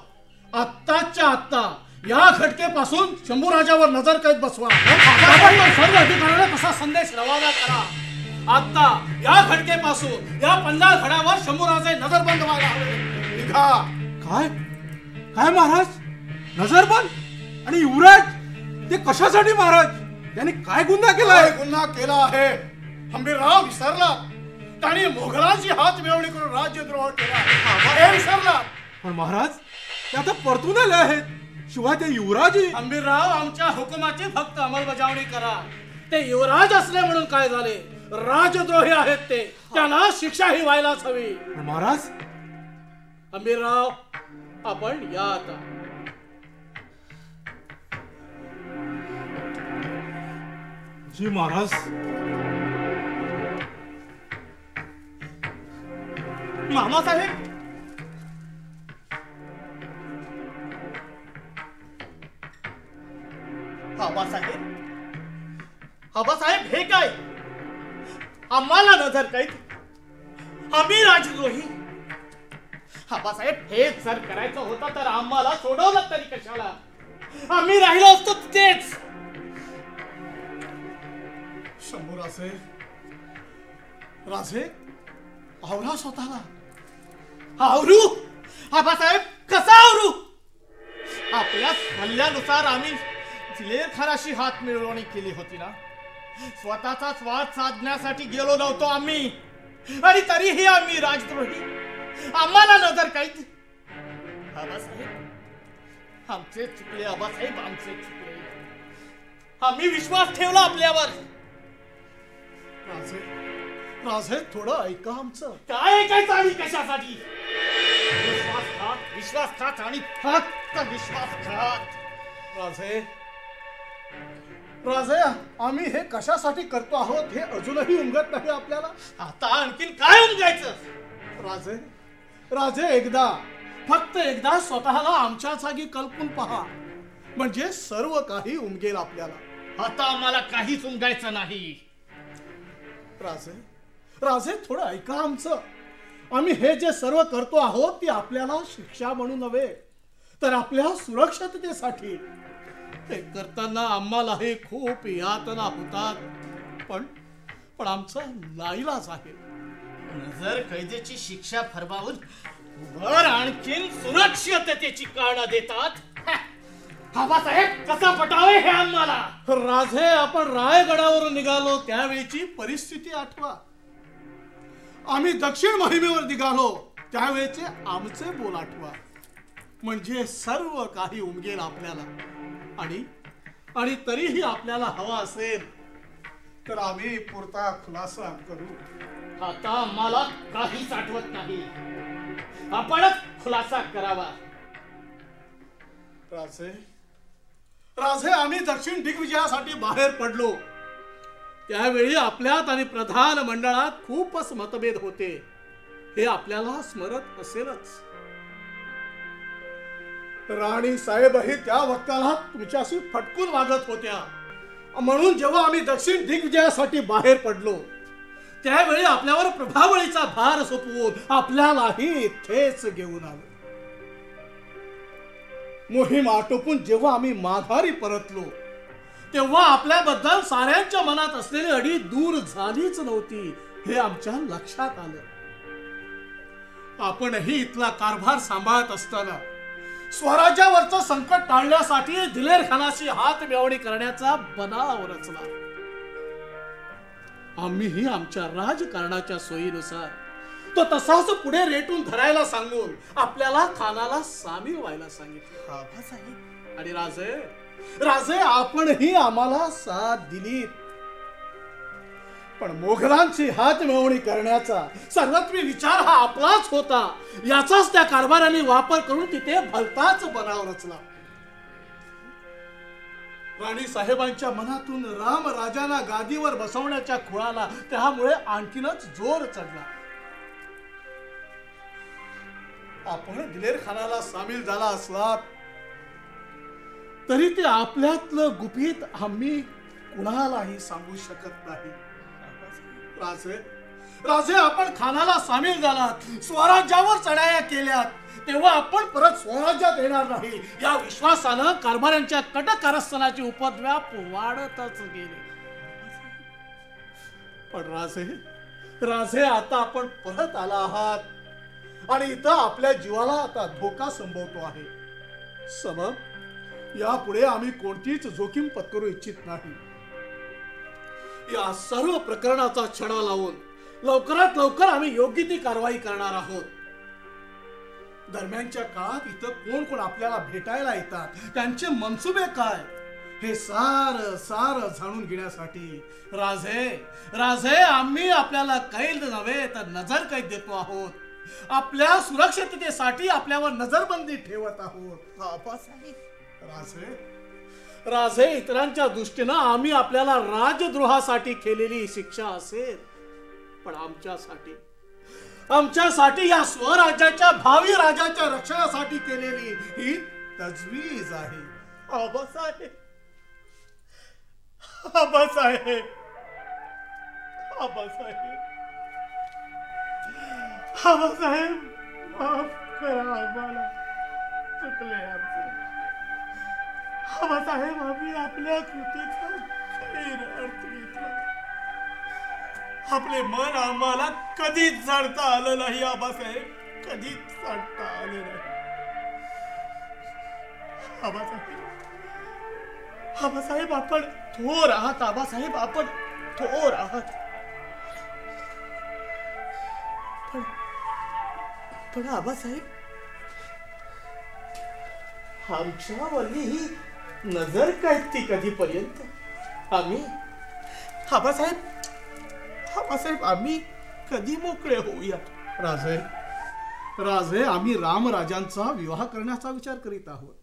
आत्ताच्या आत्ता या घटकेपासून शंभूराजावर नजर कैद बसवा. सर्व अधिकाऱ्यांना तसा संदेश रवाना करा. आता या घटकेपासून या पंधरा घडावर शंभूराजे नजरबंद व्हायला हवे. निघा. काय काय महाराज? नजरबंद? आणि युवराज ते कशासाठी महाराज? त्यांनी काय गुन्हा केलाय? गुन्हा केला आहे हंबीरराव, विसरला? त्यांनी मोगलांची हात मिळवणी करून राज्यद्रोह केला हे विसरला? पण महाराज, ते आता परतून आले आहेत. शिवाय ते युवराजी. हंबीरराव, आमच्या हुकुमाची फक्त अंमलबजावणी करा. ते युवराज असले म्हणून काय झाले? राजद्रोही आहेत ते. त्यांना शिक्षाही व्हायलाच हवी. महाराज. हंबीरराव, आपण या आता. जी महाराज. मामासाहेब, आबासाहेब, आबासाहेब, हे काय? आम्हाला नजर कैद? आम्ही राजद्रोही? आबासाहेब, हेच जर करायचं होतं तर आम्हाला सोडवलं तरी कशाला? आम्ही राहिलो असतो तेच. शंभूराजे, राजे, आवरा स्वतःला. आवरू? आबासाहेब, कसा आवरू? आपल्या सल्ल्यानुसार आम्ही दिलेर खानाशी हात मिळवणी केली होती ना. स्वतःचा स्वार्थ साधण्यासाठी गेलो नव्हतो आम्ही. आणि तरीही आम्ही राजद्रोही? आम्हाला नजर कैद? आबासाहेब, आमचे चुकले. आबासाहेब, आमचे चुकले. आम्ही विश्वास ठेवला आपल्यावर. राजे, राजे, थोडं ऐका आमचं. काय ऐकायचं आणि कशासाठी? विश्वासघात, विश्वासघात आणि फक्त विश्वासघात. राजे, राजे, आम्ही हे कशासाठी करतो आहोत हे अजूनही उमगत नाही आपल्याला. आता आणखीन काय उमगायचं? राजे, राजे, एकदा, फक्त एकदा स्वतःला आमच्या जागी कल्पून पहा. म्हणजे सर्व काही उमगेल आपल्याला. आता आम्हाला काहीच उमगायचं नाही. राजे, राजे, थोडं ऐका आमचं. आम्ही हे जे सर्व करतो आहोत ती आपल्याला शिक्षा म्हणून नव्हे तर आपल्या सुरक्षिततेसाठी. हे करताना आम्हालाही खूप यातना होतात. पण आमचा नाईलाज आहे. नजर कैदेची शिक्षा फरमावून वर आणखीन सुरक्षिततेची कारणं देतात. आबासाहेब, कसं पटावे हे आम्हाला? राजे, आपण रायगडावरून निघालो त्यावेळीची परिस्थिती आठवा. आम्ही दक्षिण मोहिमेवर निघालो त्यावेळेचे आमचे बोल आठवा. म्हणजे सर्व काही उमगेल आपल्याला. आणि तरीही आपल्याला हवा असेल तर आम्ही पुरता खुलासा करू. आता आम्हाला काहीच आठवत नाही. आपणच खुलासा करावा. राजे राजे आम्ही दक्षिण दिग्विजयासाठी बाहेर पडलो. त्यावेळी आपल्यात आणि प्रधान मंडळात खूपच मतभेद होते, हे आपल्याला स्मरत असेलच. राणी साहेबही त्या वक्ताला तुमच्याशी फटकून वागत होत्या. म्हणून जेव्हा आम्ही दक्षिण दिग्विजयासाठी बाहेर पडलो त्यावेळी आपल्यावर प्रभावळीचा भार सोपवून आपल्यालाही इथेच घेऊन आलो. मोहीम आटोपून जेव्हा आम्ही माघारी परतलो तेव्हा आपल्याबद्दल साऱ्यांच्या मनात असलेली अडी दूर झालीच नव्हती, हे आमच्या लक्षात आलं. आपणही इथला कारभार सांभाळत असताना स्वराज्यावरचं संकट टाळण्यासाठी दिलेर खानाशी हात मिळवणी करण्याचा बनाव रचला. आम्हीही आमच्या राजकारणाच्या सोयीनुसार तो तसाच पुढे रेटून धरायला सांगून आपल्याला खानाला सामील व्हायला सांगितलं. आणि राजे राजे आपणही आम्हाला साथ दिली. पण मोगलांची हात मिळवणी करण्याचा सर्वत्वी विचार हा आपलाच होता, याचाच त्या कारभाराने वापर करून तिथे भलताच बनाव रचला. राणी साहेबांच्या मनातून राम राजांना गादीवर बसवण्याच्या खुळाला त्यामुळे आणखीनच जोर चढला. आपण दिलेर खानाला सामील झाला असला तरी ते आपल्यातलं गुपित आम्ही कुणालाही सांगू शकत नाही. राजे राजे आपण खानाला सामील झालात, स्वराज्यावर चढाया केल्यात, तेव्हा आपण परत स्वराज्यात येणार नाही या विश्वासानं कारभारांच्या कटकारस्थानाची उपद्व्याप वाढतच गेले. पण राजे राजे आता आपण परत आला आहात आणि इथं आपल्या जीवाला आता धोका संभवतो आहे. सबब यापुढे आम्ही कोणतीच जोखीम पत्करू इच्छित नाही. या सर्व प्रकरणाचा छडा लावून लवकरात लवकर आम्ही योग्य ती कारवाई करणार आहोत. दरम्यानच्या काळात इथं कोण कोण आपल्याला भेटायला येतात, त्यांचे मनसुबे काय, हे सार जाणून घेण्यासाठी राजे राजे आम्ही आपल्याला कैद नव्हे तर नजर कैद देतो आहोत. आपल्या सुरक्षिततेसाठी आपल्यावर नजरबंदी ठेवत आहोत. राजे राजे इतरांच्या दृष्टीनं आम्ही आपल्याला राजद्रोहासाठी केलेली शिक्षा असेल, पण आमच्यासाठी या स्वराज्याच्या भावी राजाच्या रक्षणासाठी केलेली ही तजवीज आहे. आबासाहेब आबासाहेब आबासाहेब आबासाहेब माफ करा आम्हाला, चुकले आमचे. आबासाहेब आम्ही आपल्या कृतीचा गैरअर्थ घेतला. आपले मन आम्हाला कधीच जाणता आलं नाही आबासाहेब, कधीच जाणता आलं नाही. आबासाहेब आपण थोर आहात. आबासाहेब आपण थोर आहात. पण आबासाहेब आमच्यावरली ही नजर काय ती कधीपर्यंत? आम्ही आबासाहेब आम्ही कधी मोकळे होऊया? राजे राजे आम्ही रामराजांचा विवाह करण्याचा विचार करीत आहोत.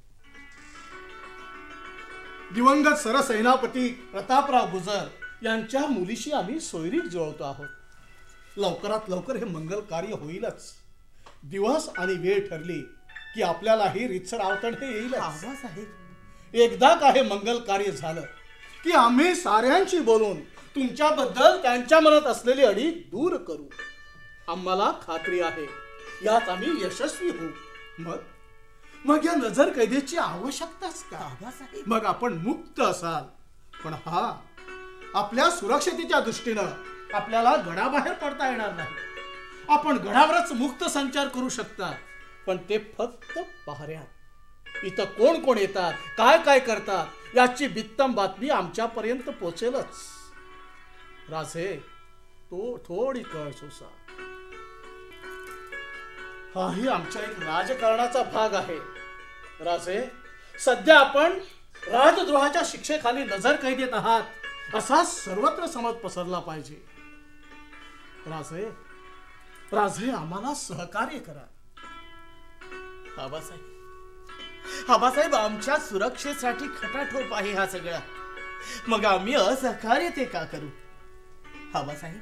दिवंगत सरसेनापती प्रतापराव गुजर यांच्या मुलीशी आम्ही सोयरीक जुळवतो आहोत. लवकरात लवकर हे मंगल कार्य होईलच. दिवस आणि वेळ ठरली की आपल्यालाही रितसर आवतण हे येईलच. एकदा का हे मंगल कार्य झालं की आम्ही साऱ्यांशी बोलून तुमच्याबद्दल त्यांच्या मनात असलेली अडी दूर करू. आम्हाला खात्री आहे यात आम्ही यशस्वी होऊ. मग या नजर कैदेची आवश्यकताच का? मग आपण मुक्त असाल. पण हा आपल्या सुरक्षितेच्या दृष्टीनं आपल्याला गडाबाहेर पडता येणार नाही. आपण गडावरच मुक्त संचार करू शकता, पण ते फक्त पहाऱ्यात. इथं कोण कोण येतात, काय काय करतात याची बित्तम बातमी आमच्यापर्यंत पोचेलच. राजे तो थोडी कळ सोसा. हाही आमच्या एक राजकारणाचा भाग आहे. राजे सध्या आपण राजद्रोहाच्या शिक्षेखाली नजर कैदेत आहात असा सर्वत्र समज पसरला पाहिजे. राजे राजे आम्हाला सहकार्य करा. आबासाहेब आमच्या सुरक्षेसाठी खटाटोप आहे हा सगळा. मग आम्ही असहकार्य ते का करू? आबासाहेब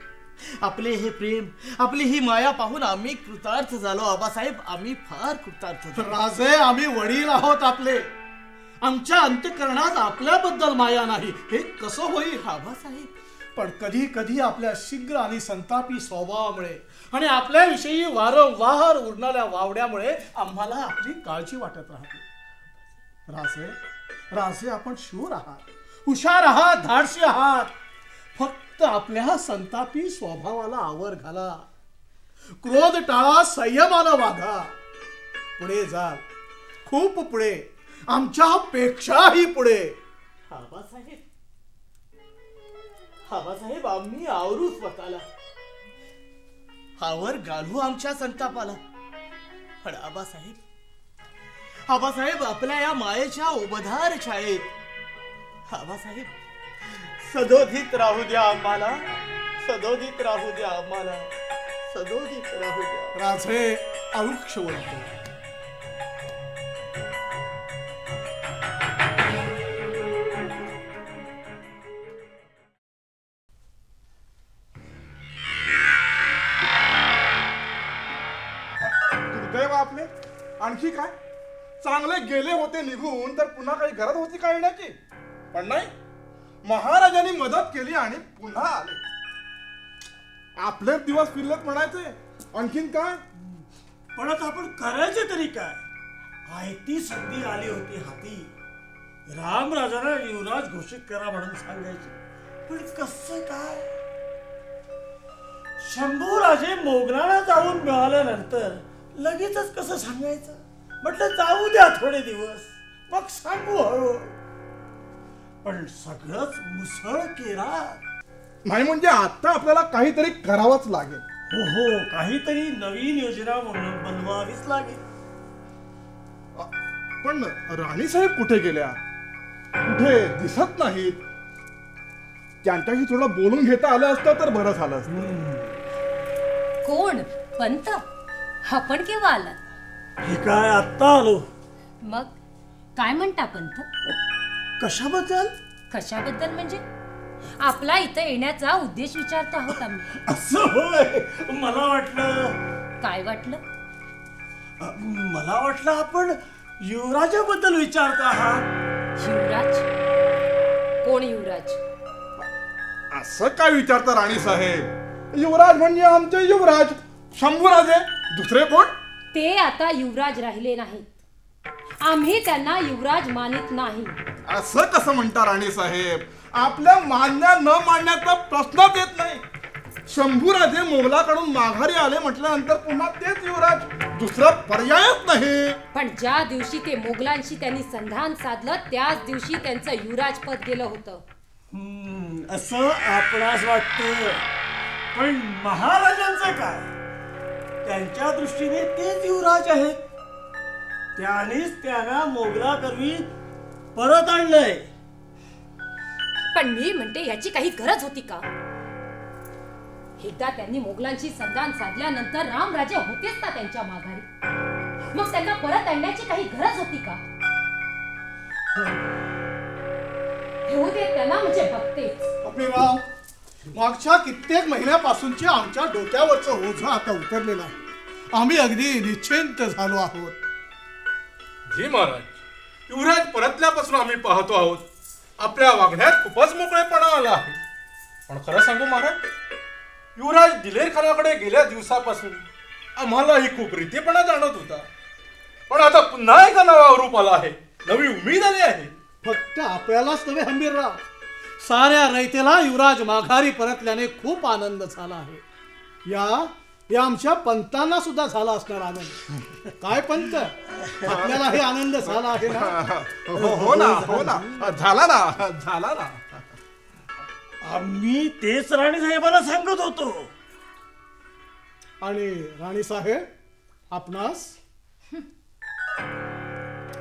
आपले हे प्रेम आपली ही माया पाहून आम्ही कृतार्थ झालो. आबासाहेब आम्ही फार कृतार्थ झालो. राजे आम्ही वडील आहोत आपले. आमच्या अंतःकरणात आपल्याबद्दल माया नाही हे कसं होईल? आबासाहेब पण कधी कधी आपल्या शीघ्र आणि संतापी स्वभावामुळे आणि आपल्याविषयी वारंवार उडणाऱ्या वावड्यामुळे आम्हाला आपली काळजी वाटत राहते. राजे राजे आपण शूर आहात, हुशार आहात, धाडसी आहात. फक्त आपल्या संतापी स्वभावाला आवर घाला. क्रोध टाळा, संयमानं वागा. पुढे जा, खूप पुढे, आमच्यापेक्षाही पुढे. आबासाहेब आम्ही आवरू स्वतःला, आवर घालू आमच्या संतापाला. पण आबासाहेब आपल्या या मायेच्या उबदार छायेत आबासाहेब सदोदित राहू द्या आम्हाला, सदोदित राहू द्या आम्हाला, सदोदित राहू द्या. राजे औक्ष बोलतो. दुर्दैव आपले. आणखी काय? चांगले गेले होते निघून तर पुन्हा काही गरज होती का येण्याची? पण नाही, महाराजांनी मदत केली आणि पुन्हा आले. आपले दिवस फिरलेत म्हणायचे. आणखीन काय? पण आता आपण करायचे तरी काय? आयती संधी आली होती हाती. रामराजांना युवराज घोषित करा म्हणून सांगायचे. पण कसं काय? शंभूराजे मोगलाला जाऊन मिळाल्यानंतर लगेचच कसं सांगायचं? म्हटलं जाऊ द्या थोडे दिवस, मग सांगू हळू. पण सगळंच मुसळ केला. नाही म्हणजे आता आपल्याला काहीतरी करावंच लागेल. हो, काहीतरी नवीन योजना बनवावीच लागेल. पण राणीसाहेब कुठे गेल्या? कुठे दिसत नाहीत. त्यांच्याशी थोडं बोलून घेता आलं असतं तर बरं झालं असतं. कोण? पंत? आपण केव्हा आला? हे काय आत्ता आलो. मग काय म्हणता पंत? कशाबद्दल? कशाबद्दल म्हणजे आपला इथं येण्याचा उद्देश विचारत आहोत आम्ही. असं होय. मला वाटलं. काय वाटलं? मला वाटलं आपण युवराजाबद्दल विचारत आहात. युवराज? कोण युवराज? असं काय विचारता राणीसाहेब? युवराज म्हणजे आमचे युवराज शंभूराजे. दुसरे कोण? ते आता युवराज राहिले नाहीत. आम्ही त्यांना युवराज मानित नाही. असं कसं म्हणता राणीसाहेब? आपल्या मान्य न मानण्याचा प्रश्नच येत नाही. शंभूराजे मोगलाकडून माघारी आले म्हटल्यानंतर पुन्हा तेच युवराज. दुसरा पर्यायच नाही. पण ज्या दिवशी ते मोगलांशी त्यांनी संधान साधलं त्याच दिवशी त्यांचं युवराज पद गेलं होतं. असं आपणास वाटतं. पण महाराजांचं काय? त्यांच्या दृष्टीने तेच युवराज आहेत. त्यानेच त्यांना मोगलाकरवी परत आणलंय. पण मी म्हणते याची काही गरज होती का? एकदा त्यांनी मोगलांशी संधान साधल्यानंतर रामराजे होतेच ना त्यांच्या माघारी. मग त्यांना परत आणण्याची काही गरज होती का? घेऊ दे त्यांना, म्हणजे बघतेच. कपिलराव, मागच्या कित्येक महिन्यापासूनचे आमच्या डोक्यावरचं ओझं आता उतरलेलं आहे. आम्ही अगदी निश्चिंत झालो आहोत. जी महाराज, युवराज परतल्यापासून आम्ही पाहतो आहोत आपल्या वागण्यात खूपच मोकळेपणा आला आहे. पण खरं सांगू महाराज, युवराज दिलेर खानाकडे गेल्या दिवसापासून आम्हालाही खूप रीतीपणा जाणवत होता. पण आता पुन्हा एका नवा रूप आला आहे. नवी उमेद आली आहे. फक्त आपल्यालाच नव्हे हंबीरराव, साऱ्या रयतेला युवराज माघारी परतल्याने खूप आनंद झाला आहे. या आमच्या पंतांना सुद्धा झाला असणार आनंद. काय पंत, आपल्याला हे आनंद झाला आहे ना? हो ना, हो ना, झाला ना, झाला ना. आम्ही तेच राणीसाहेबांना सांगत होतो. आणि राणीसाहेब आपणास?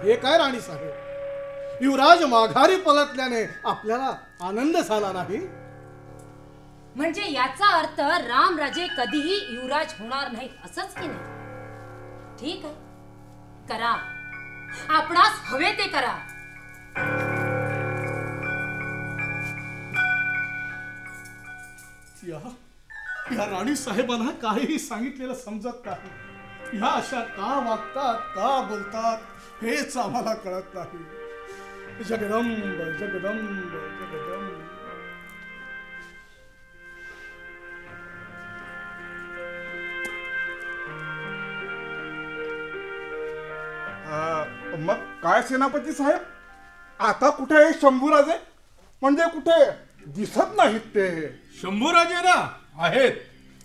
हे काय राणीसाहेब, युवराज माघारी पलटल्याने आपल्याला आनंद झाला नाही? म्हणजे याचा अर्थ रामराजे कधीही युवराज होणार नाहीत असंच की नाही? ठीक आहे, करा, आपणास हवे ते करा. या राणी साहेबांना काहीही सांगितलेलं समजत नाही. ह्या अशा का वागतात, का बोलतात हेच आम्हाला कळत नाही. जगदंब जगदंब जगदंब. मग काय सेनापती साहेब, आता कुठे आहे शंभूराजे? म्हणजे कुठे दिसत नाहीत ते. शंभूराजे ना आहेत,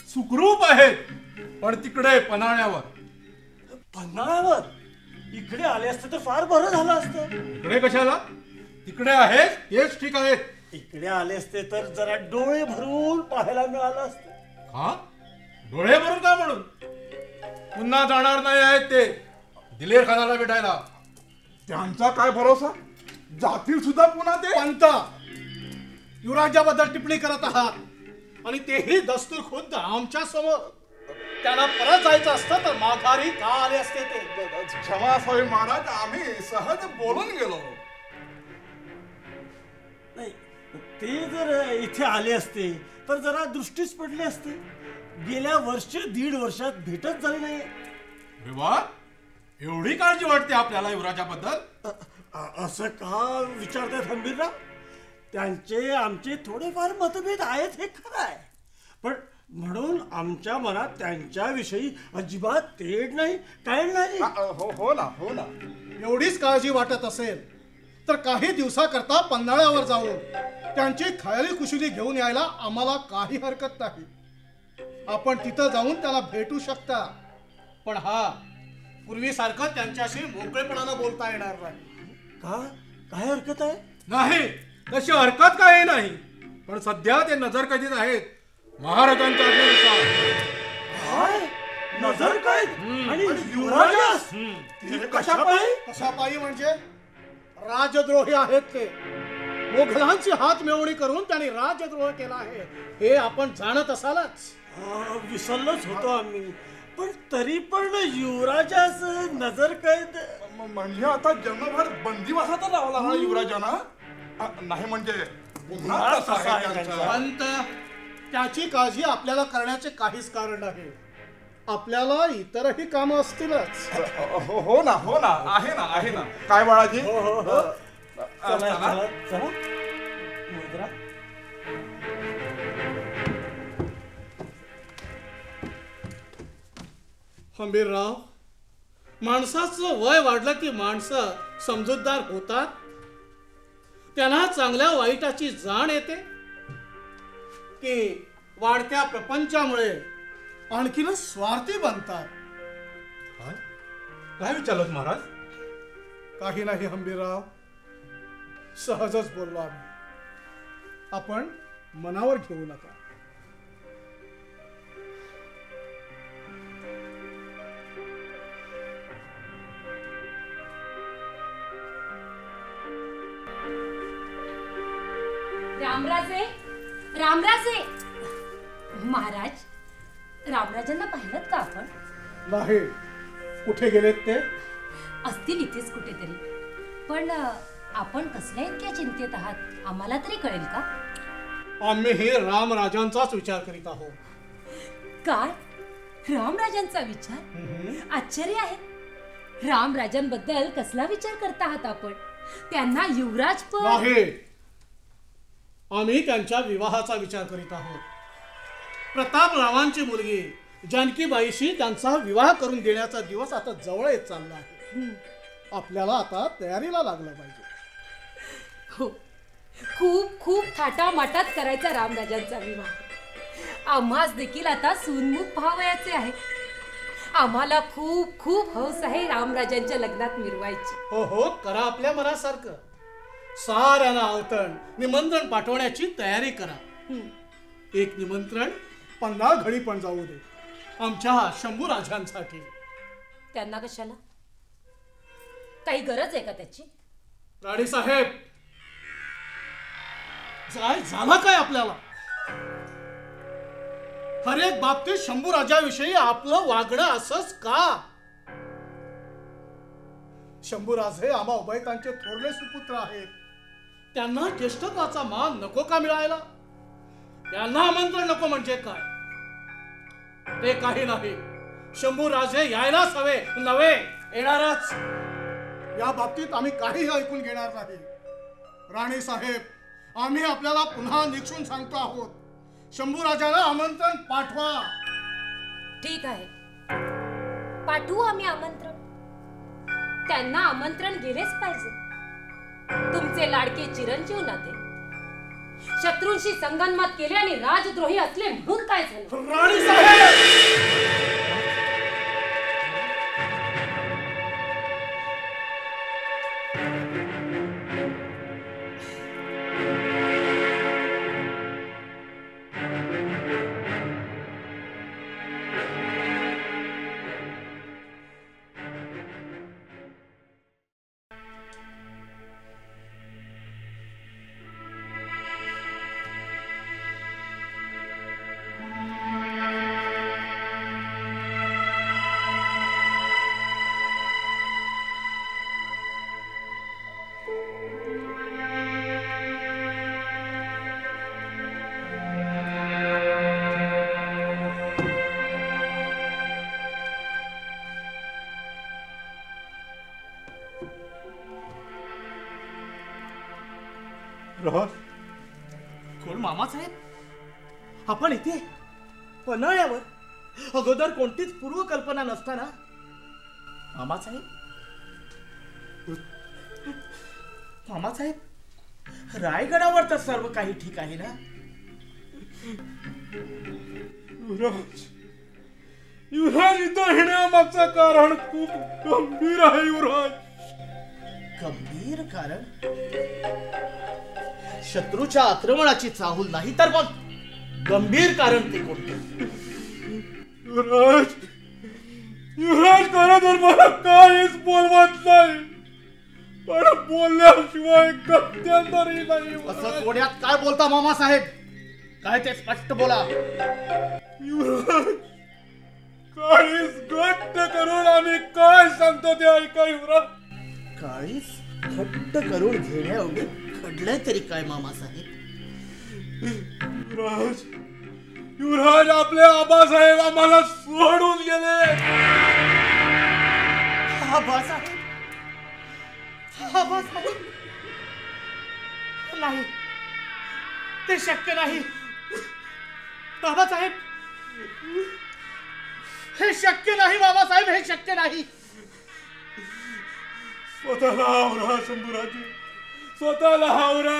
सुखरूप आहेत, पण तिकडे पन्हाळ्यावर. पन्हाळ्यावर? इकडे आले असते तर फार बरं झालं असतं. इकडे कशाला? तिकडे आहेत तेच ठीक आहेत. इकडे आले असते तर जरा डोळे भरून पाहायला मिळालं असतं. हा, डोळे भरून का म्हणून? पुन्हा जाणार नाही आहेत ते दिलेर खानाला भेटायला. त्यांचा काय भरोसा, जातील सुद्धा पुन्हा ते. पंत, युवराजाबद्दल टिप्पणी करत आहात आणि तेही दस्तूर खुद्द आमच्या समोर. त्यांना परत जायचं असतं तर माघारी का आले असते ते? क्षमा असावी महाराज, आम्ही सहज बोलून गेलो. नाही, ते जर इथे आले असते तर जरा दृष्टीच पडली असते. गेल्या दीड वर्षात भेटच झाली नाही. विवाह, एवढी काळजी वाटते आपल्याला युवराजाबद्दल? असं का विचारतायत हंबीरराव? त्यांचे आमचे थोडेफार मतभेद आहेत हे खरं आहे, पण म्हणून आमच्या मनात त्यांच्याविषयी अजिबात तेढ नाही, काय नाही. हो ना, हो ना. एवढीच काळजी वाटत असेल तर काही दिवसाकरता पन्हाळ्यावर जाऊन त्यांची खयाली कुशली घेऊन यायला आम्हाला काही हरकत नाही. आपण तिथं जाऊन त्याला भेटू शकता, पण हा पूर्वीसारखं त्यांच्याशी मोकळेपणानं बोलता येणार नाही. का? काय हरकत आहे? नाही, तशी हरकत काही नाही, पण सध्या ते नजर कैदेत आहेत महाराजांच्या आज्ञेनुसार. काय नजर काय? आणि युवराजास? कशापायी? कशापायी म्हणजे राजद्रोही आहेत ते. मोघलांची हात मिळवणी करून त्यांनी राजद्रोह केला आहे हे आपण जाणत असालच. विसरलोच होतो आम्ही, पण तरी पण युवराजास नजर कैद म्हणजे आता जन्मभर बंदिवासात लावला हा युवराजांना? नाही म्हणजे पुन्हा तसा आहे त्यांचा. पंत, त्याची काळजी आपल्याला करण्याचे काहीच कारण नाही. आपल्याला इतरही कामं असतीलच. हो ना, हो ना, आहे ना, आहे ना. काय बाळाजी? चला चला चला. मुद्रा. हंबीरराव, माणसाचं वय वाढलं की माणसं समजूतदार होतात. त्यांना चांगल्या वाईटाची जाण येते की वाढत्या प्रपंचामुळे आणखीनच स्वार्थी बनतात. काय विचारलं महाराज? काही नाही हंबीरराव, सहजच बोललो आम्ही. आपण मनावर घेऊ नका. रामराजे, रामराजे. महाराज, रामराजांना पाहिलं का आपण? नाही, कुठे गेलेत ते? असतील इथेच कुठेतरी. पण आपण कसल्या इतक्या चिंतेत आहात आम्हाला तरी कळेल का? आम्हीही रामराजांचाच विचार करीत आहोत. काय? रामराजांचा विचार? आश्चर्य आहे. रामराजांबद्दल कसला विचार करता आहात आपण? त्यांना युवराज पण नाही, आम्ही त्यांच्या विवाहाचा विचार करीत आहोत. प्रतापरावांची मुलगी जानकीबाईशी त्यांचा विवाह करून देण्याचा दिवस आता जवळ येत चालला आहे. आपल्याला आता तयारीला लागलं पाहिजे. हो, खूप खूप थाटामाटात करायचा रामराजांचा विवाह. आम्हास देखील आता सुनमुख पाहावयाचे आहे. आम्हाला खूप खूप हौस आहे रामराजांच्या लग्नात मिरवायची. हो हो, करा आपल्या मनासारखं. साऱ्यांना आवतण निमंत्रण पाठवण्याची तयारी करा. एक निमंत्रण 50 घडी पण जाऊ दे आमच्या शंभूराजांसाठी. त्यांना कशाला? काही गरज आहे का त्याची? राणी साहेब, झालं काय आपल्याला? हर एक बाबतीत शंभूराजाविषयी आपलं वागणं असंच का? शंभूराज हे आम्हा उभयतांचे थोरले सुपुत्र आहेत. त्यांना ज्येष्ठत्वाचा मान नको का मिळायला? त्यांना आमंत्रण नको म्हणजे काय? ते काही नाही, शंभूराजे यायलाच हवे, नव्हे येणारच. या बाबतीत आम्ही काहीही ऐकून घेणार नाही. राणी साहेब, आम्ही आपल्याला पुन्हा निक्षून सांगतो आहोत, शंभूराजाला आमंत्रण पाठवा. ठीक आहे, पाठवू आम्ही आमंत्रण. त्यांना आमंत्रण गेलेच पाहिजे. तुमचे लाडके चिरंजीव नाते शत्रूंशी संगनमत केले आणि राजद्रोही असले म्हणून काय झालं? राणी साहेब, कोण मामासाहेब? आपण इथे पन्हाळ्यावर, अगोदर कोणतीच पूर्वकल्पना नसताना? मामासाहेब, मामासाहेब, रायगडावर तर सर्व काही ठीक आहे ना? युवराज, युवराज, इथं येण्यामागचं कारण खूप गंभीर आहे. युवराज, गंभीर कारण? शत्रूच्या आक्रमणाची चाहूल नाही तर मग गंभीर कारण ते कोणते? युवराज, युवराज, खरं तर मला काहीच बोलवत नाही, पण बोलल्याशिवाय गत्यंतरही नाही. असं कोड्यात काय बोलता मामासाहेब? काय ते स्पष्ट बोला. युवराज, काळीच घट्ट करून आम्ही काय सांगतो ते ऐका. युवराज, काळीच घट्ट करून घेण्याएवढे घडलंय तरी काय मामासाहेब? युवराज, युवराज, आपले आबासाहेब आम्हाला सोडून गेले. आबासाहेब? आबासाहेब? नाही, ते शक्य नाही. बाबासाहेब, हे शक्य नाही. बाबासाहेब, हे शक्य नाही. स्वतःला आवरा शंभूराजे, स्वतःला आवरा.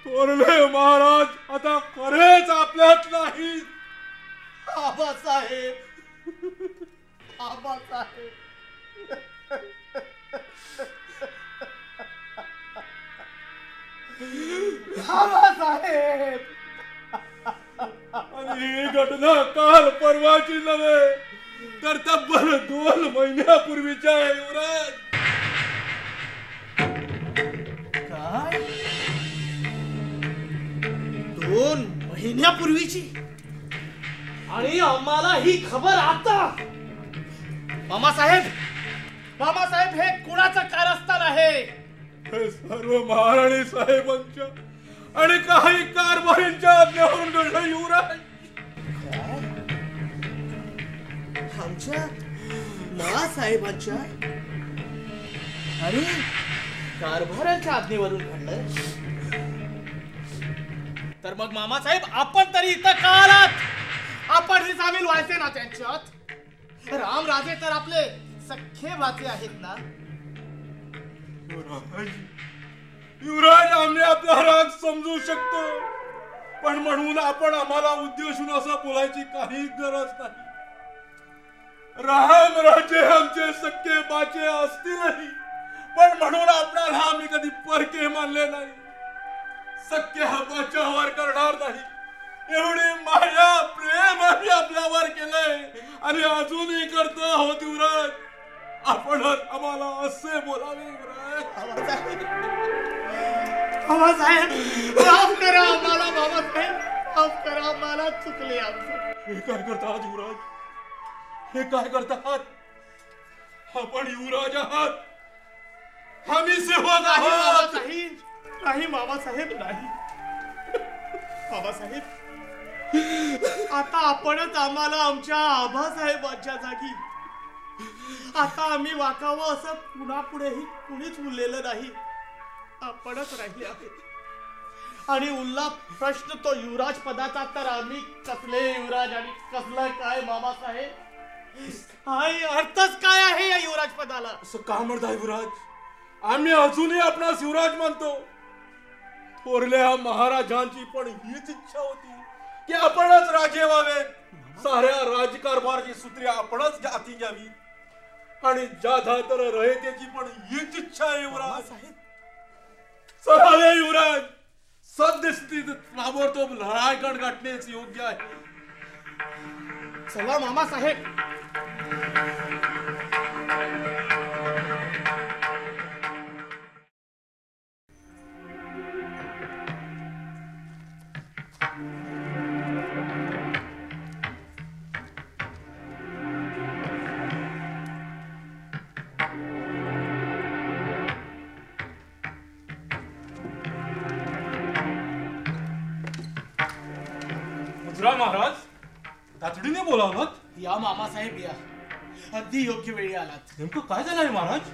थोरले महाराज आता खरेच आपल्यात नाही. आबासाहेब, आबासाहेब, आबासाहेब. आणि ही घटना काल परवाची नव्हे तर तब्बल 2 महिन्यापूर्वीची आहे. युवराज, काय? 2 महिन्यापूर्वीची? आणि आम्हाला ही खबर आता? मामासाहेब, मामासाहेब, हे कुणाचं कारस्थान आहे? हे सर्व महाराणी साहेबांच्या आणि काही कारभारींच्या आज्ञेवरून घडलं. युवराज, आमच्या नासाहेबांच्या आणि कारभाराच्या आज्ञेवरून घडलं? तर मग मामासाहेब, आपण तरी इथं का आलात? आपणही सामील व्हायचे ना त्यांच्यात? रामराजे तर आपले सख्खे भाचे आहेत ना? युवराज, युवराज, आम्ही आपला राग समजू शकतो, पण म्हणून आपण आम्हाला उद्देशून असं बोलायची काही गरज नाही. रामराजे आमचे सख्खे बाचे असतीलही, पण म्हणून आपल्याला आम्ही कधी परके मानले नाही. सख्या बाच्यावर करणार नाही एवढी माया प्रेम आम्ही आपल्यावर केलंय आणि अजूनही करतो आहोत. युवराज, आपणच आम्हाला असे बोलावे युवराज. बाबासाहेब माफ करा आम्हाला. बाबासाहेब माफ करा आम्हाला. चुकले आमचं. हे काय करतात युवराज? हे काय करतात? आपण युवराज आहात. आम्ही सेवक आहोत. बाबासाहेब नाही. बाबासाहेब नाही. बाबासाहेब आता आपणच आम्हाला आमच्या आबासाहेबांच्या जागी. आता आम्ही वाकावं असं कुणापुढेही कुणीच उरलेलं नाही. आपणच राहिले आहेत. आणि उरला प्रश्न तो युवराज पदाचा, तर आम्ही कसले युवराज आणि कसलं काय बाबासाहेब? अर्थच काय आहे या युवराज पदाला? असं का म्हणता युवराज? आम्ही अजूनही आपणास युवराज मानतो. थोरल्या महाराजांची पण हीच इच्छा होती की आपणच राजे व्हावे. साऱ्या राजकारभाराची सूत्रे आपणच हाती घ्यावी. आणि जाधा तर रयतेची पण हीच इच्छा आहे युवराज. चला युवराज, सद्यस्थितीत ताबडतोब लढाईगड गाठणेच योग्य आहे. चला मामासाहेब. महाराज तातडीने बोलावत. या मामासाहेब या. अगदी योग्य वेळी आलात. नेमकं काय झालंय महाराज?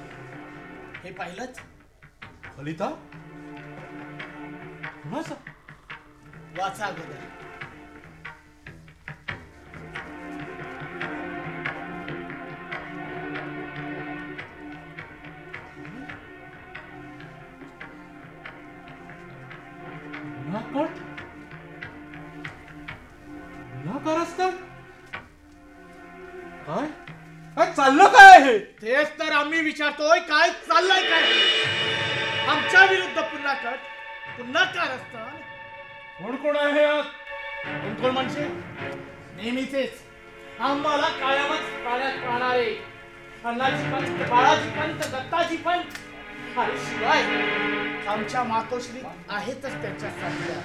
हे पाहिलंच? ललिता कुणाचा? वाचा अगोदर. काय काय चाललं काय आहे? तेच तर आम्ही विचारतोय. काय चाललंय काय? आमच्या विरुद्ध पुन्हा कट, पुन्हा कारस्थान. कोण कोण आहे यात? कोण कोण म्हणजे नेहमीचेच आम्हाला कायमच पाण्यात पाहणारे अण्णाजी पंत, बाळाजी पंत, दत्ताजी पंत आणि शिवाय आमच्या मातोश्री आहेतच त्यांच्या साथीला.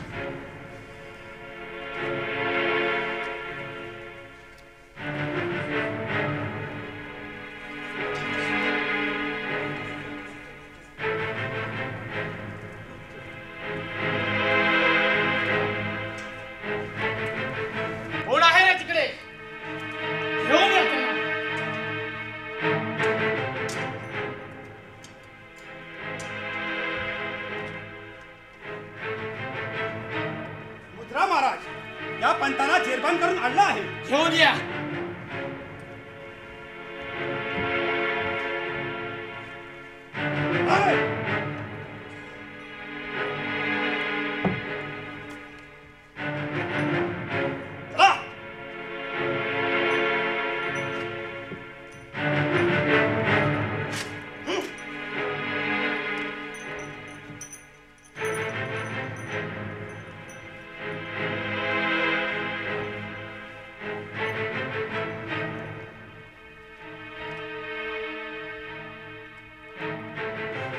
कोण आहे रे तिकडे? घेऊन या त्यांना. मुद्रा महाराज, या पंताला जेरबंद करून आणलं आहे. घेऊन या.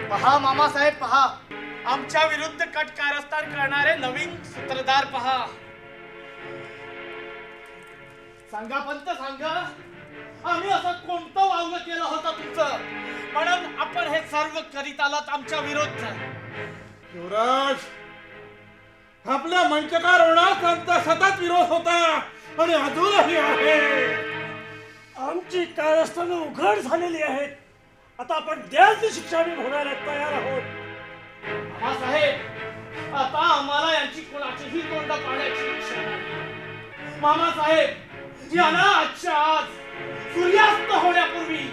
पहा मामासाहेब पहा. आमच्या विरुद्ध कट कारस्थान करणारे नवीन सूत्रधार पहा. सांगा पंत सांगा. आम्ही असं कोणतं वावलं केलं होतं तुमचं म्हणून आपण हे सर्व करीत आलात आमच्या विरुद्ध? युवराज, आपल्या मंचकार होणार सतत विरोध होता आणि अजूनही आहे. आमची कारस्थानं उघड झालेली आहेत. आता आपण द्याल ती शिक्षा भोगायला तयार आहोत. मामासाहेब आता आम्हाला यांची कोणाचीही तोंड पाहण्याची इच्छा नाही. मामासाहेब यांना आजच्या आज सूर्यास्त होण्यापूर्वी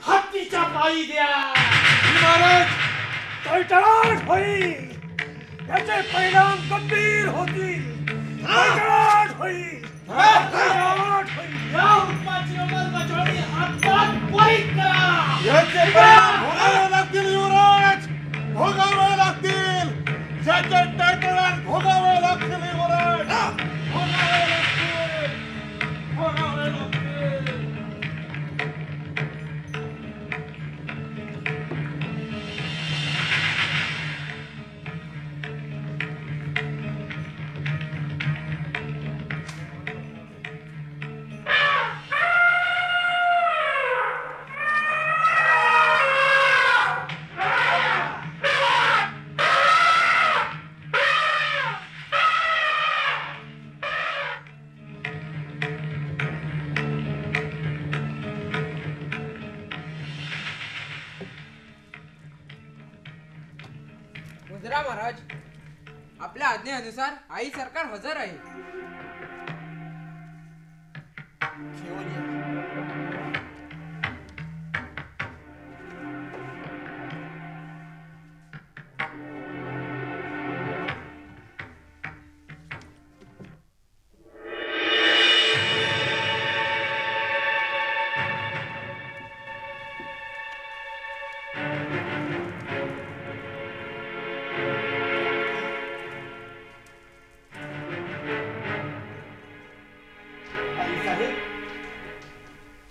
हत्तीच्या पायी द्या. महाराज तळतळाट होईल. याचे परिणाम गंभीर होतील. तळतळाट होईल. या हुकमाची अंमलबजावणी आत्ताच त्वरित करा. याचे परिणाम भोगावे लागतील युवराज, भोगावे लागतील. ज्याचे टळटळाट भोगावे लागतील युवराज, भोगावे लागतील, भोगावे लागतील. महाराज. आपल्या आज्ञेनुसार आई सरकार हजर आहे. घेऊन ये.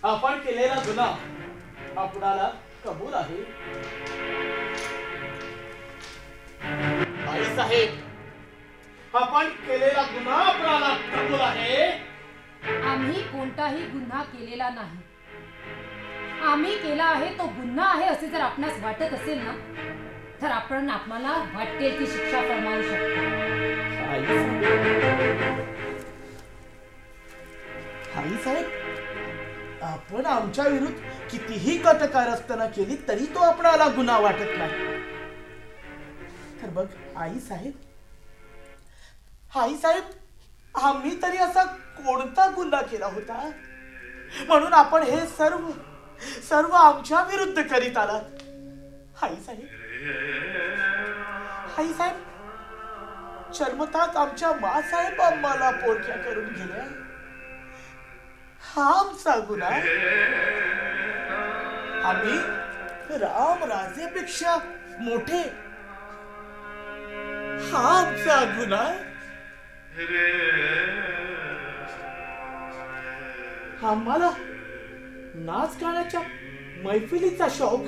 आपण केलेला गुन्हा आपणाला कबूल आहे. आई साहेब, आपण केलेला गुन्हा आपणाला कबूल आहे. आम्ही कोणताही गुन्हा केलेला नाही. आम्ही केला आहे तो गुन्हा आहे असे जर आपणास वाटत असेल ना, तर आपण आम्हाला वाटेल ती शिक्षा फरमावू शकतो. आई साहेब, आपण आमच्या विरुद्ध कितीही कटकारस्थाना केली तरी तो आपणाला गुन्हा वाटत नाही. तर बघ आई साहेब, आम्ही तरी असा कोणता गुन्हा केला होता म्हणून आपण हे सर्व आमच्या विरुद्ध करीत आलात. आई साहेब, जन्मताच आमच्या मासाहेब आम्हाला पोरक्या करून गेल्या. हा आमचा गुन्हा. आम्ही राम राजेपेक्षा मोठे. हा आमचा गुन्हा. आम्हाला नाच गाण्याच्या मैफिलीचा शौक.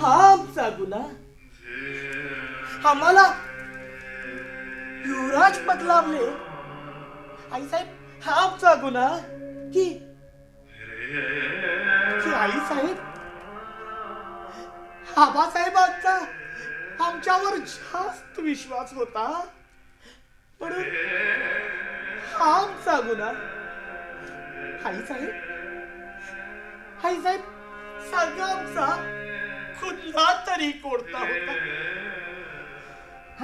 हा आमचा गुन्हा. आम्हाला युवराज पद लाभले. आई साहेब, हा आमचा गुन्हा. की आई साहेब, आबासाहेबांचा आमच्यावर जास्त विश्वास होता म्हणून हा आमचा गुन्हा. आई साहेब, सांगा आमचा गुन्हा तरी कोणता होता.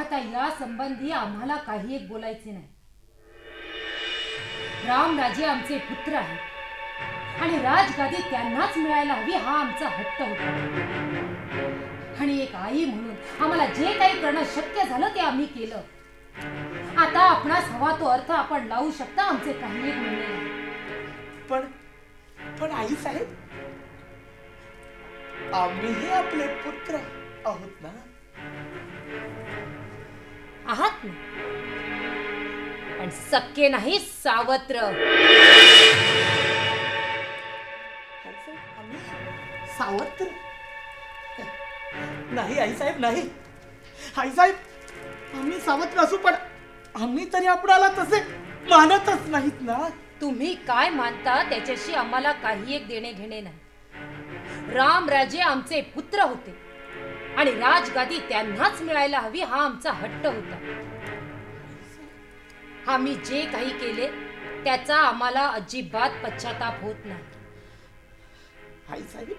आता या संबंधी आम्हाला काही एक बोलायचे नाही. रामराजे आमचे पुत्र आहेत आणि राजगादी त्यांनाच मिळायला हवी हा आमचा हट्ट होता. आणि एक आई म्हणून आम्हाला जे काही करणं शक्य झालं ते आम्ही केलं. आता आपणास हवा तो अर्थ आपण लावू शकता. आमचे काही एक म्हणणे नाही. पण आई साहेब, आम्हीही आपले पुत्र आहोत ना. आहात ना, पण सक्के नाही, सावत्र. सावत्र नाही आई साहेब, नाही. आई साहेब, आम्ही सावत्र असू पण आम्ही तरी आपणाला तसे मानतच नाहीत ना. तुम्ही काय मानता त्याच्याशी आम्हाला काही एक देणे घेणे नाही. रामराजे आमचे पुत्र होते आणि राजगादी त्यांनाच मिळायला हवी हा आमचा हट्ट होता. आम्ही जे काही केले त्याचा आम्हाला अजिबात पश्चाताप होत नाही. आई साहेब,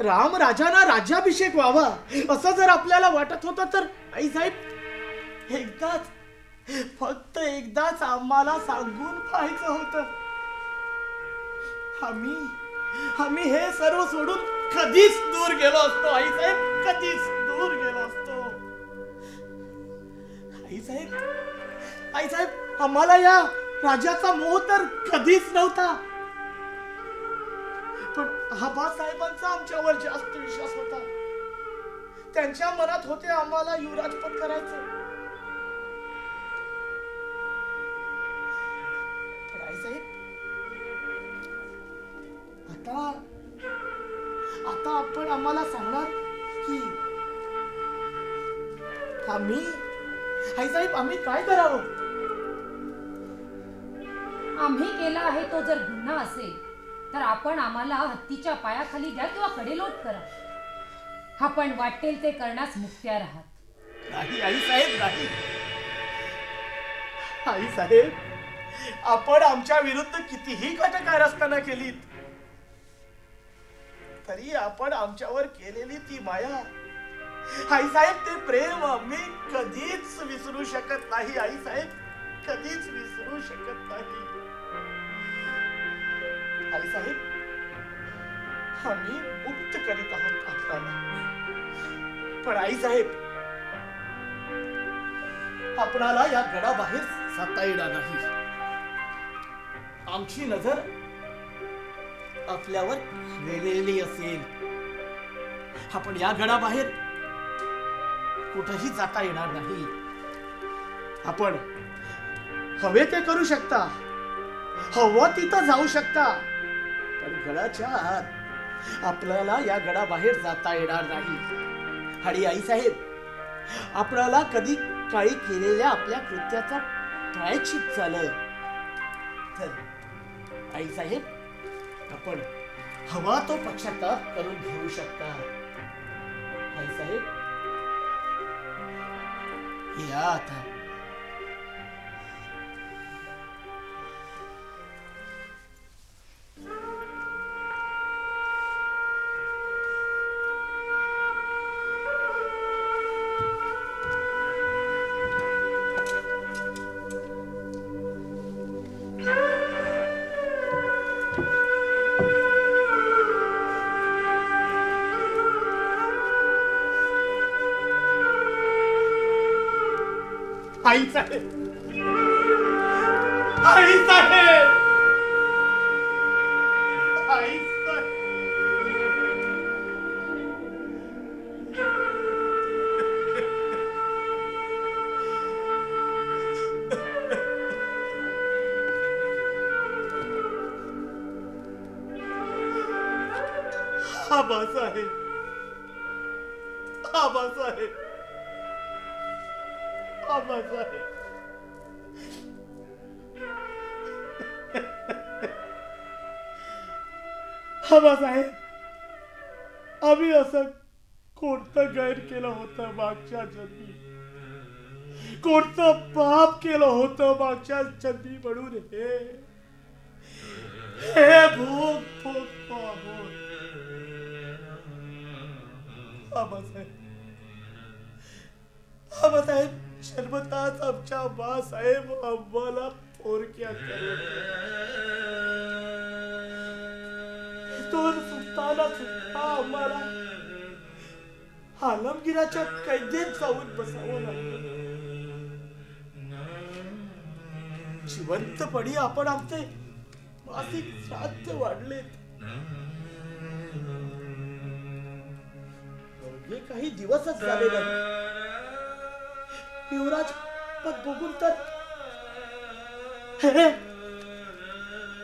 रामराजांना राज्याभिषेक व्हावा असं जर आपल्याला वाटत होतं तर आई साहेब, फक्त एकदाच आम्हाला सांगून पाहायचं होतं. आम्ही हे सर्व सोडून कधीच दूर गेलो असतो. आई साहेब, कधीच दूर गेलो असतो. आई साहेब, आम्हाला या राजाचा मोह तर कधीच नव्हता. पण आबासाहेबांचा आमच्यावर जास्त विश्वास होता. त्यांच्या मनात होते आम्हाला युवराजपद करायचं. पण आई साहेब, आता आपण आम्हाला सांगणार की आई साहेब, आम्ही काय करावं. आम्ही केला आहे तो जर गुन्हा असेल तर आपण आम्हाला हत्तीच्या पायाखाली द्या किंवा कडेलोट करा. आपण वाटेल ते करण्यास मुक्त्यार आहात. नाही आई साहेब, नाही. आई साहेब, आपण आमच्या विरुद्ध कितीही कटकारस्थाना केलीत तरी आपण आमच्यावर केलेली ती माया आईसाहेब ते प्रेम मी कधीच विसरू शकत नाही. आईसाहेब कधीच विसरू शकत नाही. आईसाहेब आम्ही मुक्त करीत आहोत आपल्याला, पण आईसाहेब आपणाला या गडाबाहेर जाता येणार नाही. आमची नजर आपल्यावर वेलेली असेल. आपण या गडाबाहेर कुठेही जाता येणार नाही. आपण हवे ते करू शकता, हवं तिथं जाऊ शकता, पण गडाच्या आत आपल्याला या गडाबाहेर जाता येणार नाही. आणि आईसाहेब आपल्याला कधी काळी केलेल्या आपल्या कृत्याचा प्रायश्चित्त झालं तर आईसाहेब आपण हवा तो पश्चाताप करून घेऊ शकता. आईसाहेब या आता. आईसाहेब आईसाहेब आईसाहेब आबासाहेब आबासाहेब आबासाहेब आबासाहेब आम्ही असं कोणतं गैर केलं होतं मागच्या जन्मी, कोणतं पाप केलं होतं मागच्या जन्मी म्हणून हे भोग भोगतो आहोत. आबासाहेब आबासाहेब जन्मताच आमच्या बासाहेब आम्हाला पोरक्या सुटताना सुद्धा आम्हाला आलमगिराच्या कैदेत जाऊन बसावं लागलं. जिवंतपणी आपण आमचे मासिक श्राद्ध वाढलेत. हे काही दिवसच झाले नाही. युवराज पद बघून तर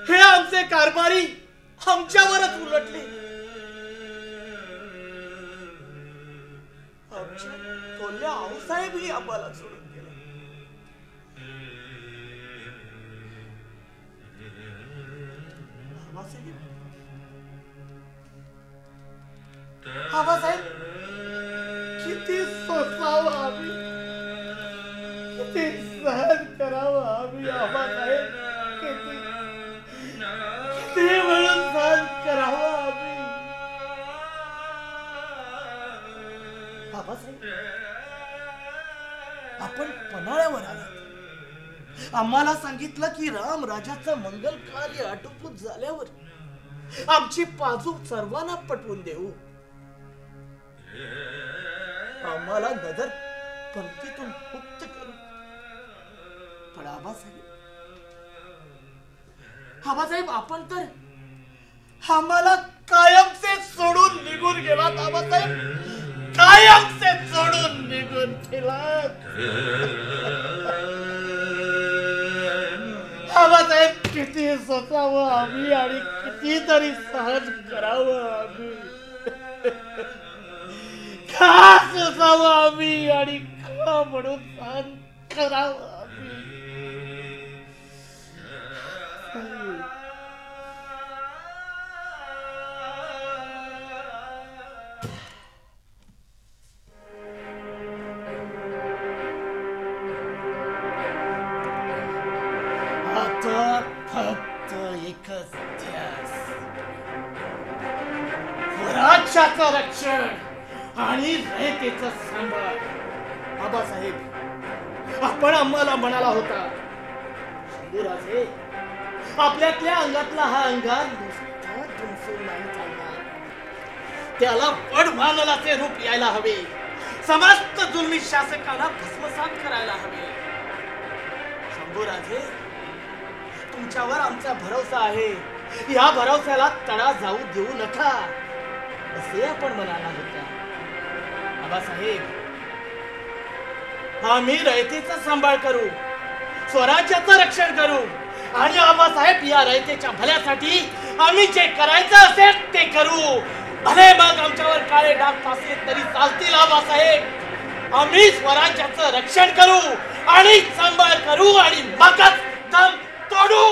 हे आमचे कारभारी आमच्यावरच उलटले. आमच्या कोल्ह्या आऊसाहेबही आम्हाला सोडून गेला. आबासाहेब किती सोसावं आम्ही, किती सहन करावं आम्ही. आबासाहेब किती किती म्हणून सहन करावं आम्ही. आबासाहेब आपण पन्हाळ्यावर आलात. आम्हाला सांगितलं की राम राजाचं मंगल कार्य आटोपून झाल्यावर आमची बाजू सर्वांना पटवून देऊ. आम्हाला नजर पंक्तीतून मुक्त करू. पण आबासाहेब आपण तर आम्हाला कायमचे सोडून निघून गेलात. आबासाहेब कायमचे सोडून निघून गेलात. आबासाहेब किती सोसावं आम्ही आणि कितीतरी सहज करावं आम्ही. का सोसावं आम्ही आणि का म्हणून सहन करावं आम्ही. आता फक्त एकच ध्यास, राज्याचं रक्षण, आणि रयतेचं सांभाळ. आबासाहेब, आपण आम्हाला म्हणाला होता, शंभूराजे, आपल्यातल्या अंगातला हा अंगार नुसता धुमसून नाही चालणार, त्याला वडवानलाचे रूप यायला हवे, समस्त जुलमी शासकाला भस्मसात करायला हवे. शंभूराजे, तुमच्यावर आमचा भरोसा आहे, या भरोश्याला तडा जाऊ देऊ नका, असे आपण म्हणाला होता. आबासाहेब, आम्ही रयतेचा सांभाळ करू, स्वराज्याचं रक्षण करू, आणि आबासाहेब, या रयतेच्या भल्यासाठी आम्ही जे करायचं असेल ते करू. भले मग आमच्यावर काळे डाग फासले तरी चालतील आबासाहेब, आम्ही स्वराज्याचं रक्षण करू आणि सांभाळ करू आणि मगच दम तोडू.